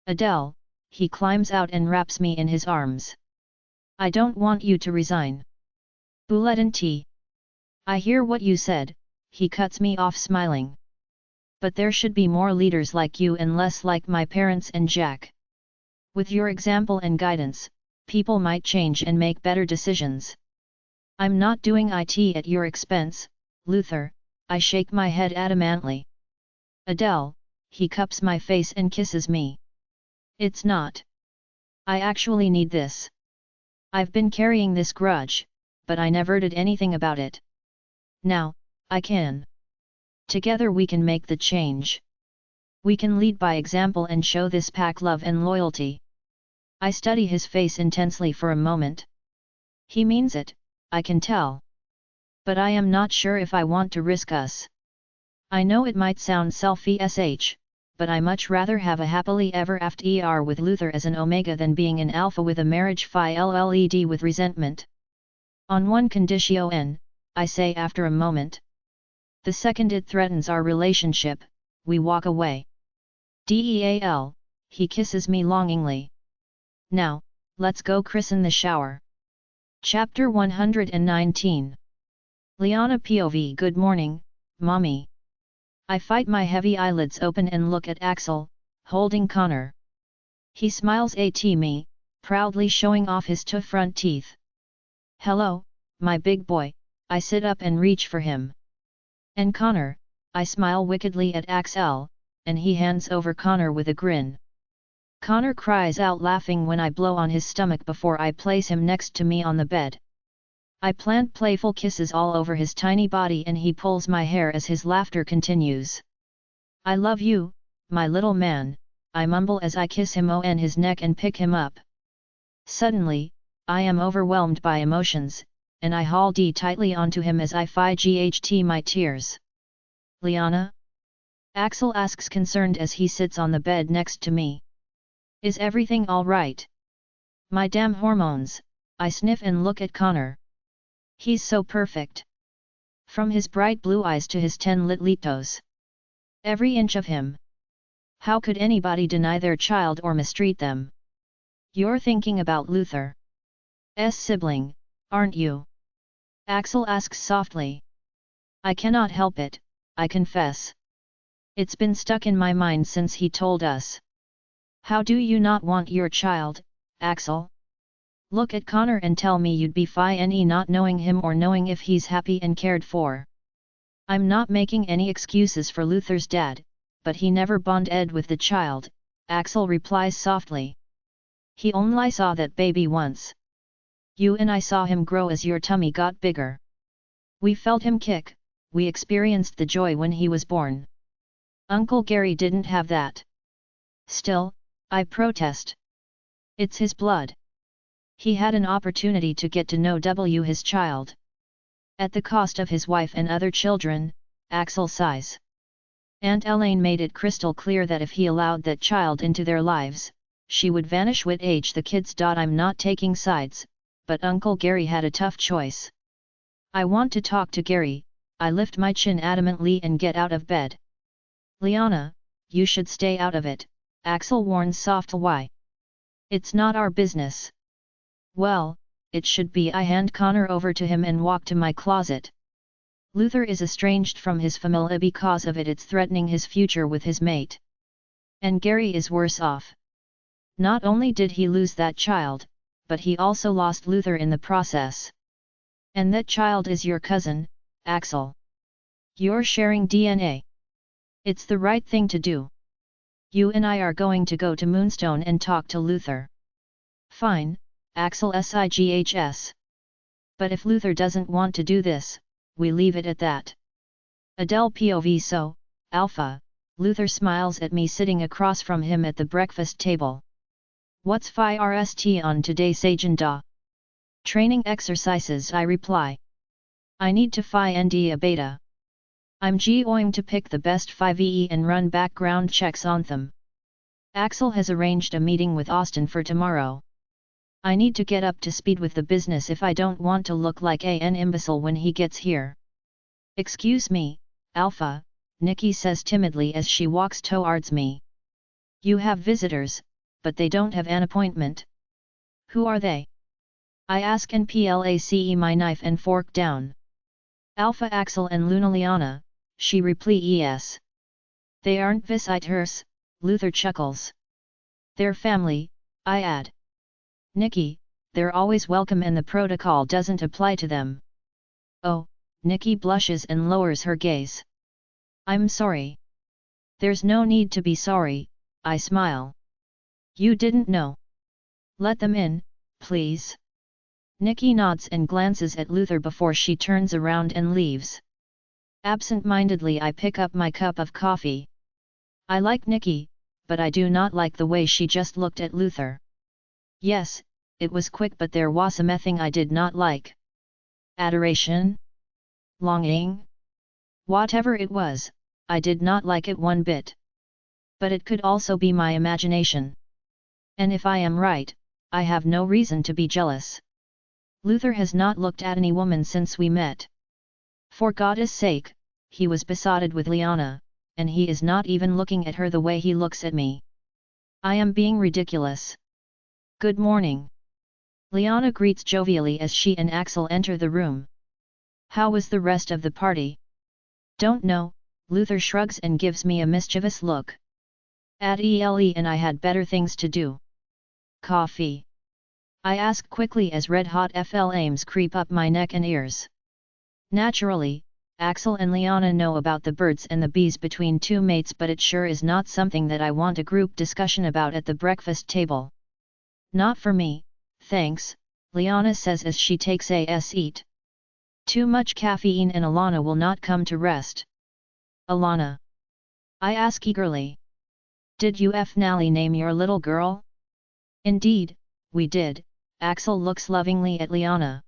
A: Adele, he climbs out and wraps me in his arms. I don't want you to resign. Bulletin T. I hear what you said, he cuts me off smiling. But there should be more leaders like you and less like my parents and Jack. With your example and guidance, people might change and make better decisions. I'm not doing it at your expense, Luther, I shake my head adamantly. Adele, he cups my face and kisses me. It's not. I actually need this. I've been carrying this grudge, but I never did anything about it. Now, I can. Together we can make the change. We can lead by example and show this pack love and loyalty. I study his face intensely for a moment. He means it, I can tell. But I am not sure if I want to risk us. I know it might sound selfish, but I much rather have a happily ever after with Luther as an omega than being an alpha with a marriage filled with resentment. On one condition, I say after a moment. The second it threatens our relationship, we walk away. Deal, he kisses me longingly. Now, let's go christen the shower. Chapter 119. Liana POV. Good morning, Mommy. I fight my heavy eyelids open and look at Axel, holding Connor. He smiles at me, proudly showing off his two front teeth. Hello, my big boy, I sit up and reach for him. And Connor, I smile wickedly at Axel, and he hands over Connor with a grin. Connor cries out laughing when I blow on his stomach before I place him next to me on the bed. I plant playful kisses all over his tiny body and he pulls my hair as his laughter continues. I love you, my little man, I mumble as I kiss him on his neck and pick him up. Suddenly, I am overwhelmed by emotions, and I hold tightly onto him as I fight my tears. Liana? Axel asks concerned as he sits on the bed next to me. Is everything alright? My damn hormones, I sniff and look at Connor. He's so perfect. From his bright blue eyes to his 10 litlitos. Every inch of him. How could anybody deny their child or mistreat them? You're thinking about Luther's sibling, aren't you? Axel asks softly. I cannot help it, I confess. It's been stuck in my mind since he told us. How do you not want your child, Axel? Look at Connor and tell me you'd be fine not knowing him or knowing if he's happy and cared for. I'm not making any excuses for Luther's dad, but he never bonded with the child, Axel replies softly. He only saw that baby once. You and I saw him grow as your tummy got bigger. We felt him kick, we experienced the joy when he was born. Uncle Gary didn't have that. Still, I protest. It's his blood. He had an opportunity to get to know his child. At the cost of his wife and other children, Axel sighs. Aunt Elaine made it crystal clear that if he allowed that child into their lives, she would vanish with age the kids. I'm not taking sides, but Uncle Gary had a tough choice. I want to talk to Gary, I lift my chin adamantly and get out of bed. Liana, you should stay out of it, Axel warns softly. Why? It's not our business. Well, it should be. I hand Connor over to him and walk to my closet. Luther is estranged from his family because of it. It's threatening his future with his mate. And Gary is worse off. Not only did he lose that child, but he also lost Luther in the process. And that child is your cousin, Axel. You're sharing DNA. It's the right thing to do. You and I are going to go to Moonstone and talk to Luther. Fine, Axel sighs. But if Luther doesn't want to do this, we leave it at that. Adele POV. So, Alpha, Luther smiles at me sitting across from him at the breakfast table. What's first on today's agenda? Training exercises, I reply. I need to find a beta. I'm going to pick the best 5e and run background checks on them. Axel has arranged a meeting with Austin for tomorrow. I need to get up to speed with the business if I don't want to look like an imbecile when he gets here. Excuse me, Alpha, Nikki says timidly as she walks towards me. You have visitors, but they don't have an appointment. Who are they? I ask and place my knife and fork down. Alpha Axel and Luna Liana, she replies. They aren't visitors, Luther chuckles. They're family, I add. Nikki, they're always welcome and the protocol doesn't apply to them. Oh, Nikki blushes and lowers her gaze. I'm sorry. There's no need to be sorry, I smile. You didn't know. Let them in, please. Nikki nods and glances at Luther before she turns around and leaves. Absent-mindedly I pick up my cup of coffee. I like Nikki, but I do not like the way she just looked at Luther. Yes, it was quick, but there was something I did not like. Adoration? Longing? Whatever it was, I did not like it one bit. But it could also be my imagination. And if I am right, I have no reason to be jealous. Luther has not looked at any woman since we met. For God's sake, he was besotted with Liana, and he is not even looking at her the way he looks at me. I am being ridiculous. Good morning. Liana greets jovially as she and Axel enter the room. How was the rest of the party? Don't know, Luther shrugs and gives me a mischievous look. At ELE and I had better things to do. Coffee? I ask quickly as red-hot flames creep up my neck and ears. Naturally, Axel and Liana know about the birds and the bees between two mates, but it sure is not something that I want a group discussion about at the breakfast table. Not for me, thanks, Liana says as she takes a seat. Too much caffeine and Alana will not come to rest. Alana? I ask eagerly. Did you finally name your little girl? Indeed, we did, Axel looks lovingly at Liana.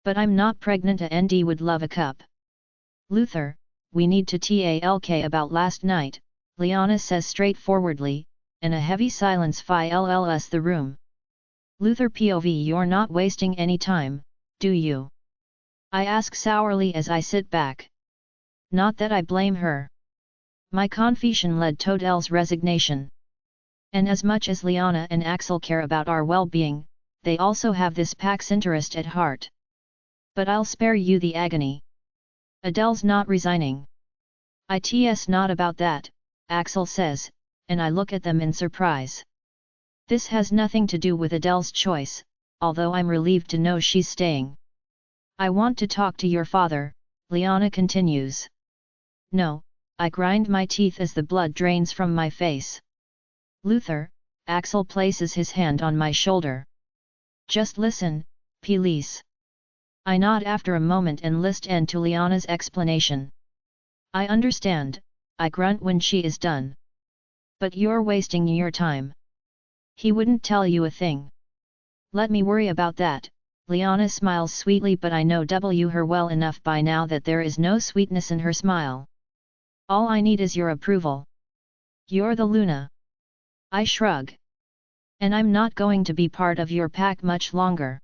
A: But I'm not pregnant and would love a cup. Luther, we need to talk about last night, Liana says straightforwardly, and a heavy silence fills the room. Luther POV. You're not wasting any time, do you? I ask sourly as I sit back. Not that I blame her. My confession led to Adele's resignation. And as much as Liana and Axel care about our well-being, they also have this pack's interest at heart. But I'll spare you the agony. Adele's not resigning. It's not about that, Axel says, and I look at them in surprise. This has nothing to do with Adele's choice, although I'm relieved to know she's staying. I want to talk to your father, Liana continues. No, I grind my teeth as the blood drains from my face. Luther, Axel places his hand on my shoulder. Just listen, please. I nod after a moment and listen to Liana's explanation. I understand, I grunt when she is done. But you're wasting your time. He wouldn't tell you a thing. Let me worry about that. Liana smiles sweetly, but I know her well enough by now that there is no sweetness in her smile. All I need is your approval. You're the Luna. I shrug. And I'm not going to be part of your pack much longer.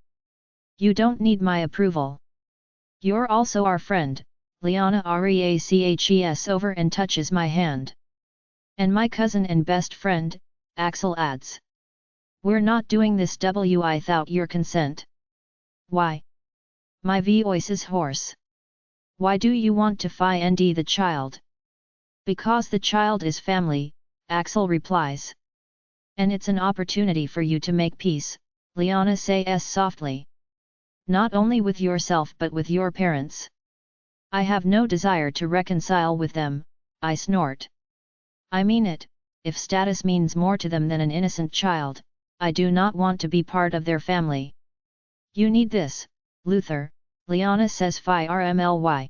A: You don't need my approval. You're also our friend. Liana reaches over and touches my hand. And my cousin and best friend, Axel adds. We're not doing this without your consent. Why? My voice is hoarse. Why do you want to find the child? Because the child is family, Axel replies. And it's an opportunity for you to make peace, Liana says softly. Not only with yourself but with your parents. I have no desire to reconcile with them, I snort. I mean it, if status means more to them than an innocent child, I do not want to be part of their family. You need this, Luther, Liana says firmly.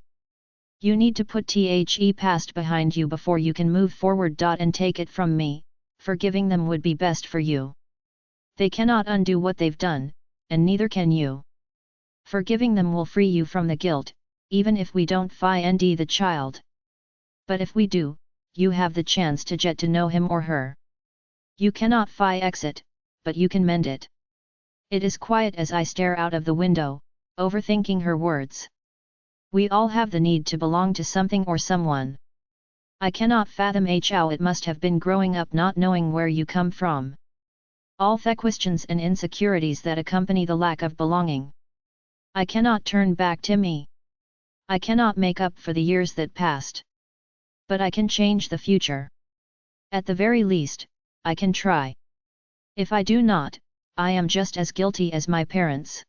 A: You need to put the past behind you before you can move forward. And take it from me, forgiving them would be best for you. They cannot undo what they've done, and neither can you. Forgiving them will free you from the guilt, even if we don't find the child. But if we do, you have the chance to get to know him or her. You cannot fix it, but you can mend it. It is quiet as I stare out of the window, overthinking her words. We all have the need to belong to something or someone. I cannot fathom how it must have been growing up not knowing where you come from. All the questions and insecurities that accompany the lack of belonging. I cannot turn back to me. I cannot make up for the years that passed. But I can change the future. At the very least, I can try. If I do not, I am just as guilty as my parents.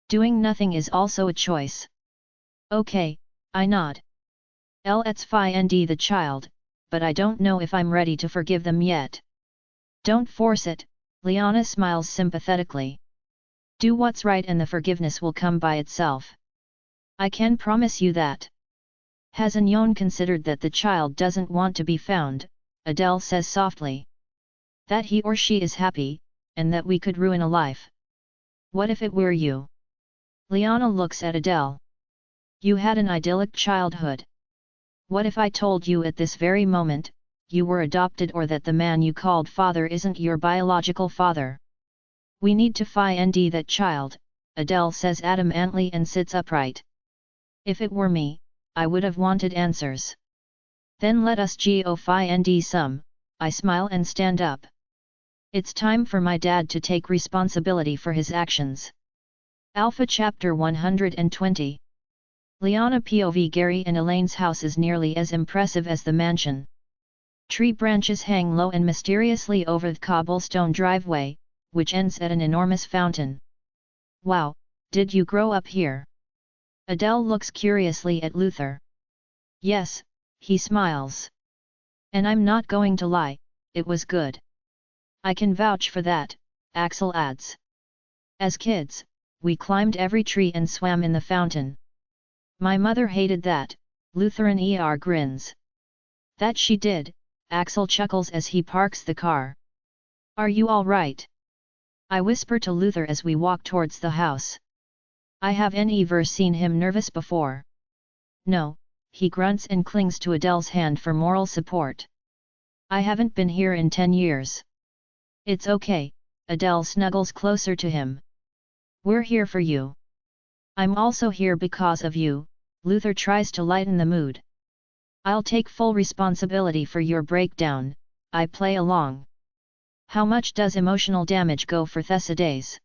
A: Doing nothing is also a choice. Okay, I nod. Let's find the child, but I don't know if I'm ready to forgive them yet. Don't force it, Liana smiles sympathetically. Do what's right and the forgiveness will come by itself. I can promise you that. Has Anyon considered that the child doesn't want to be found? Adele says softly. That he or she is happy, and that we could ruin a life. What if it were you? Liana looks at Adele. You had an idyllic childhood. What if I told you at this very moment, you were adopted or that the man you called father isn't your biological father? We need to find that child, Adele says adamantly and sits upright. If it were me, I would have wanted answers. Then let us go find some, I smile and stand up. It's time for my dad to take responsibility for his actions. Alpha Chapter 120. Liana POV. Gary and Elaine's house is nearly as impressive as the mansion. Tree branches hang low and mysteriously over the cobblestone driveway, which ends at an enormous fountain. Wow, did you grow up here? Adele looks curiously at Luther. Yes, he smiles. And I'm not going to lie, it was good. I can vouch for that, Axel adds. As kids, we climbed every tree and swam in the fountain. My mother hated that, Luther grins. That she did, Axel chuckles as he parks the car. Are you all right? I whisper to Luther as we walk towards the house. I have never seen him nervous before. No, he grunts and clings to Adele's hand for moral support. I haven't been here in 10 years. It's okay, Adele snuggles closer to him. We're here for you. I'm also here because of you, Luther tries to lighten the mood. I'll take full responsibility for your breakdown, I play along. How much does emotional damage go for Thessidays?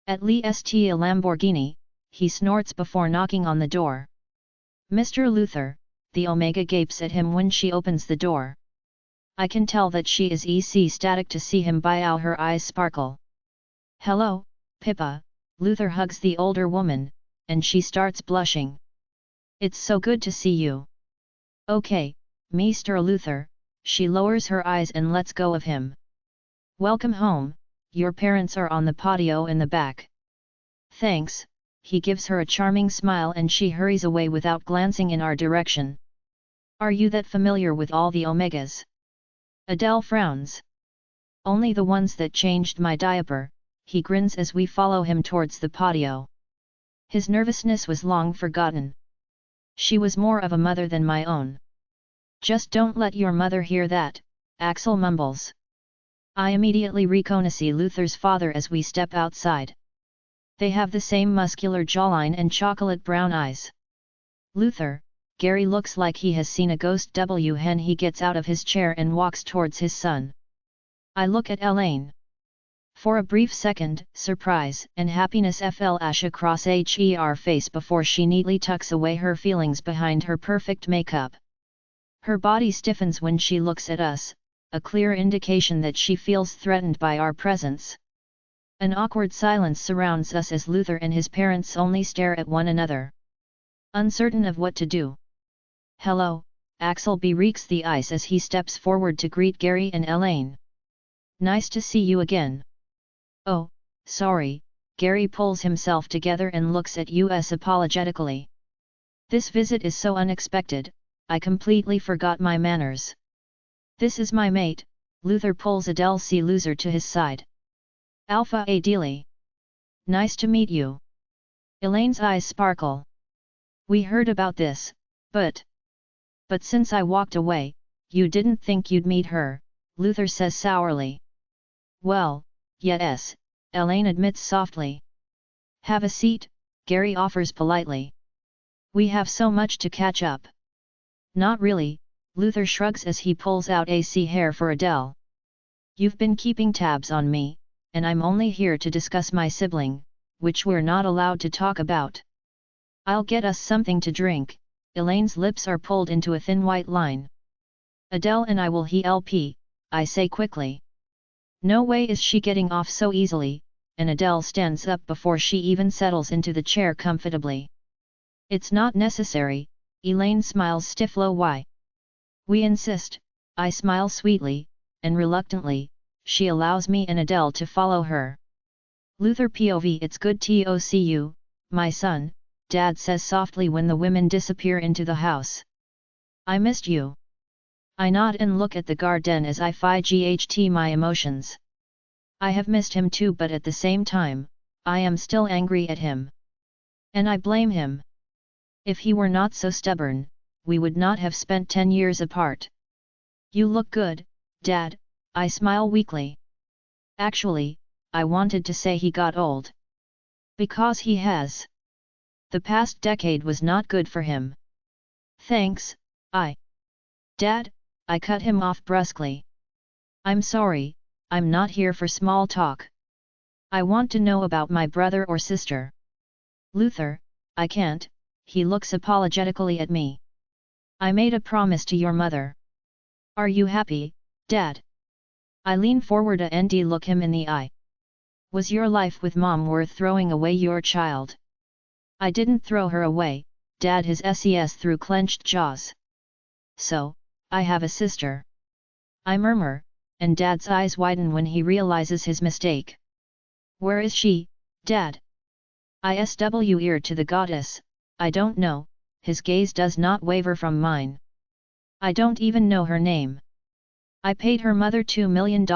A: At least a Lamborghini, he snorts before knocking on the door. Mr. Luther, the Omega gapes at him when she opens the door. I can tell that she is ecstatic to see him. Her eyes sparkle. Hello, Pippa, Luther hugs the older woman, and she starts blushing. It's so good to see you. Okay, Mr. Luther, she lowers her eyes and lets go of him. Welcome home, your parents are on the patio in the back. Thanks, he gives her a charming smile and she hurries away without glancing in our direction. Are you that familiar with all the Omegas? Adele frowns. Only the ones that changed my diaper, he grins as we follow him towards the patio. His nervousness was long forgotten. She was more of a mother than my own. Just don't let your mother hear that, Axel mumbles. I immediately reconnaissance Luther's father as we step outside. They have the same muscular jawline and chocolate brown eyes. Luther, Gary looks like he has seen a ghost. When he gets out of his chair and walks towards his son. I look at Elaine. For a brief second, surprise and happiness flash across her face before she neatly tucks away her feelings behind her perfect makeup. Her body stiffens when she looks at us, a clear indication that she feels threatened by our presence. An awkward silence surrounds us as Luther and his parents only stare at one another. Uncertain of what to do. Hello, Axel breaks the ice as he steps forward to greet Gary and Elaine. Nice to see you again. Oh, sorry, Gary pulls himself together and looks at us apologetically. This visit is so unexpected, I completely forgot my manners. This is my mate, Luther pulls Adele C. Loser to his side. Alpha Adele. Nice to meet you. Elaine's eyes sparkle. We heard about this, but since I walked away, you didn't think you'd meet her, Luther says sourly. Well, yes, Elaine admits softly. Have a seat, Gary offers politely. We have so much to catch up. Not really, Luther shrugs as he pulls out AC hair for Adele. You've been keeping tabs on me, and I'm only here to discuss my sibling, which we're not allowed to talk about. I'll get us something to drink. Elaine's lips are pulled into a thin white line. Adele and I will help, I say quickly. No way is she getting off so easily, and Adele stands up before she even settles into the chair comfortably. It's not necessary, Elaine smiles stiffly. Why? We insist, I smile sweetly, and reluctantly, she allows me and Adele to follow her. Luther POV. It's good to see you, my son, Dad says softly when the women disappear into the house. I missed you. I nod and look at the garden as I fidget my emotions. I have missed him too, but at the same time, I am still angry at him. And I blame him. If he were not so stubborn, we would not have spent 10 years apart. You look good, Dad, I smile weakly. Actually, I wanted to say he got old. Because he has. The past decade was not good for him. Thanks, Dad, I cut him off brusquely. I'm sorry, I'm not here for small talk. I want to know about my brother or sister. Luther, I can't, he looks apologetically at me. I made a promise to your mother. Are you happy, Dad? I lean forward and look him in the eye. Was your life with Mom worth throwing away your child? I didn't throw her away, Dad, his ses through clenched jaws. So, I have a sister. I murmur, and Dad's eyes widen when he realizes his mistake. Where is she, Dad? ISW ear to the goddess, I don't know, his gaze does not waver from mine. I don't even know her name. I paid her mother $2 million,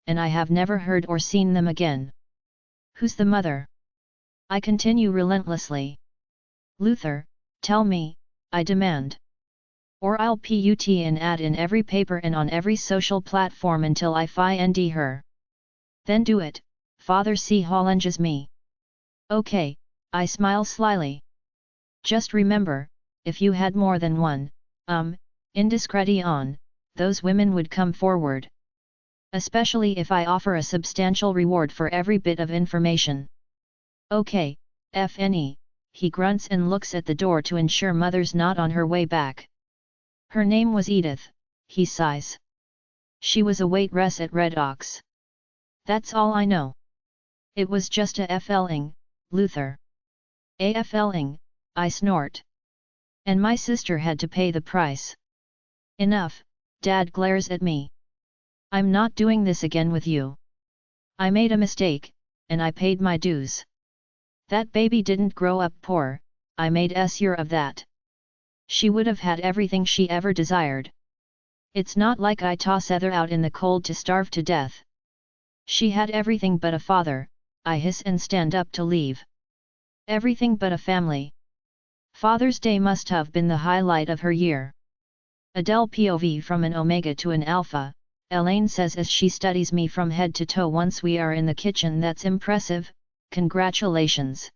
A: and I have never heard or seen them again. Who's the mother? I continue relentlessly. Luther, tell me, I demand. Or I'll put an ad in every paper and on every social platform until I find her. Then do it, Father C. challenges me. Okay, I smile slyly. Just remember, if you had more than one, indiscretion, those women would come forward. Especially if I offer a substantial reward for every bit of information. Okay, FNE, he grunts and looks at the door to ensure Mother's not on her way back. Her name was Edith, he sighs. She was a waitress at Red Ox. That's all I know. It was just a FLing, Luther. AFLing, I snort. And my sister had to pay the price. Enough, Dad glares at me. I'm not doing this again with you. I made a mistake, and I paid my dues. That baby didn't grow up poor, I made sure of that. She would have had everything she ever desired. It's not like I toss Heather out in the cold to starve to death. She had everything but a father, I hiss and stand up to leave. Everything but a family. Father's Day must have been the highlight of her year. Adele POV from an Omega to an Alpha, Elaine says as she studies me from head to toe. Once we are in the kitchen, that's impressive, congratulations.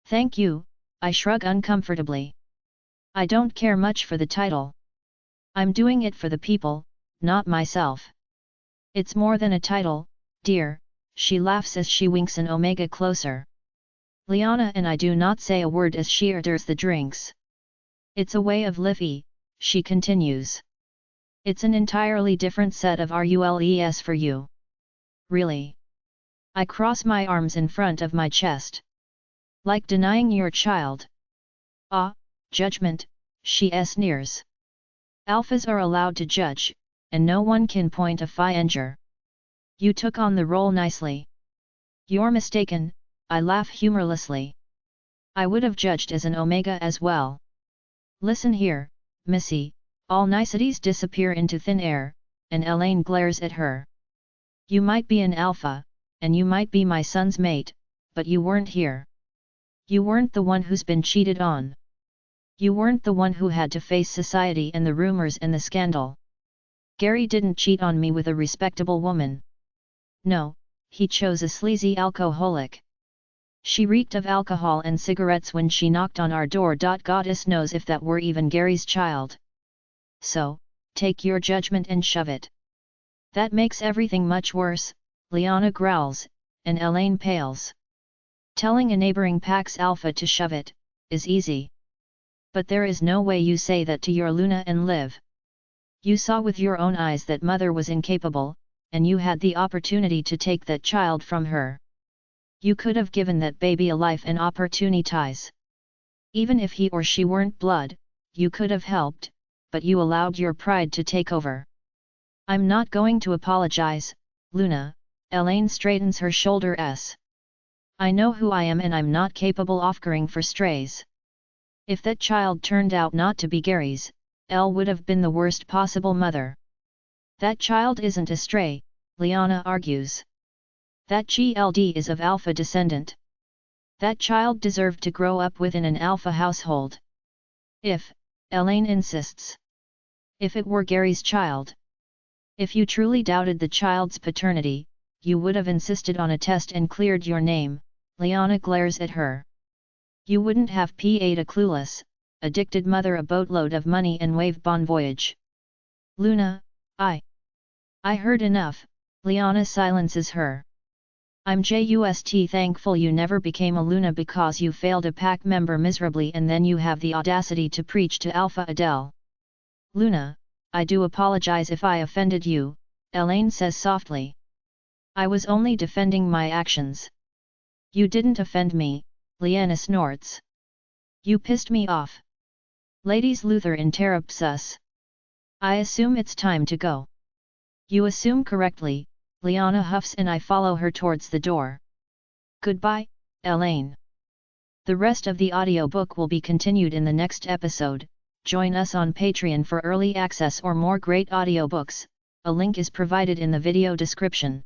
A: Thank you, I shrug uncomfortably. I don't care much for the title. I'm doing it for the people, not myself. It's more than a title, dear, she laughs as she winks an Omega closer. Liana and I do not say a word as she orders the drinks. It's a way of living, she continues. It's an entirely different set of rules for you. Really? I cross my arms in front of my chest. Like denying your child. Ah, judgment, she sneers. Alphas are allowed to judge, and no one can point a finger. You took on the role nicely. You're mistaken, I laugh humorlessly. I would have judged as an Omega as well. Listen here, Missy, all niceties disappear into thin air, and Elaine glares at her. You might be an Alpha, and you might be my son's mate, but you weren't here. You weren't the one who's been cheated on. You weren't the one who had to face society and the rumors and the scandal. Gary didn't cheat on me with a respectable woman. No, he chose a sleazy alcoholic. She reeked of alcohol and cigarettes when she knocked on our door. Goddess knows if that were even Gary's child. So, take your judgment and shove it. That makes everything much worse, Liana growls, and Elaine pales. Telling a neighboring Pax Alpha to shove it, is easy. But there is no way you say that to your Luna and live. You saw with your own eyes that mother was incapable, and you had the opportunity to take that child from her. You could have given that baby a life and opportunities. Even if he or she weren't blood, you could have helped, but you allowed your pride to take over. I'm not going to apologize, Luna, Elaine straightens her shoulders. I know who I am and I'm not capable of caring for strays. If that child turned out not to be Gary's, Elle would have been the worst possible mother. That child isn't a stray, Liana argues. That child is of Alpha descendant. That child deserved to grow up within an Alpha household. If, Elaine insists. If it were Gary's child. If you truly doubted the child's paternity, you would have insisted on a test and cleared your name, Liana glares at her. You wouldn't have paid a clueless, addicted mother a boatload of money and wave bon voyage. Luna, I heard enough, Liana silences her. I'm just thankful you never became a Luna because you failed a pack member miserably and then you have the audacity to preach to Alpha Adele. Luna, I do apologize if I offended you, Elaine says softly. I was only defending my actions. You didn't offend me, Liana snorts. You pissed me off. Ladies Luther interrupts us. I assume it's time to go. You assume correctly, Liana huffs and I follow her towards the door. Goodbye, Elaine. The rest of the audiobook will be continued in the next episode. Join us on Patreon for early access or more great audiobooks, a link is provided in the video description.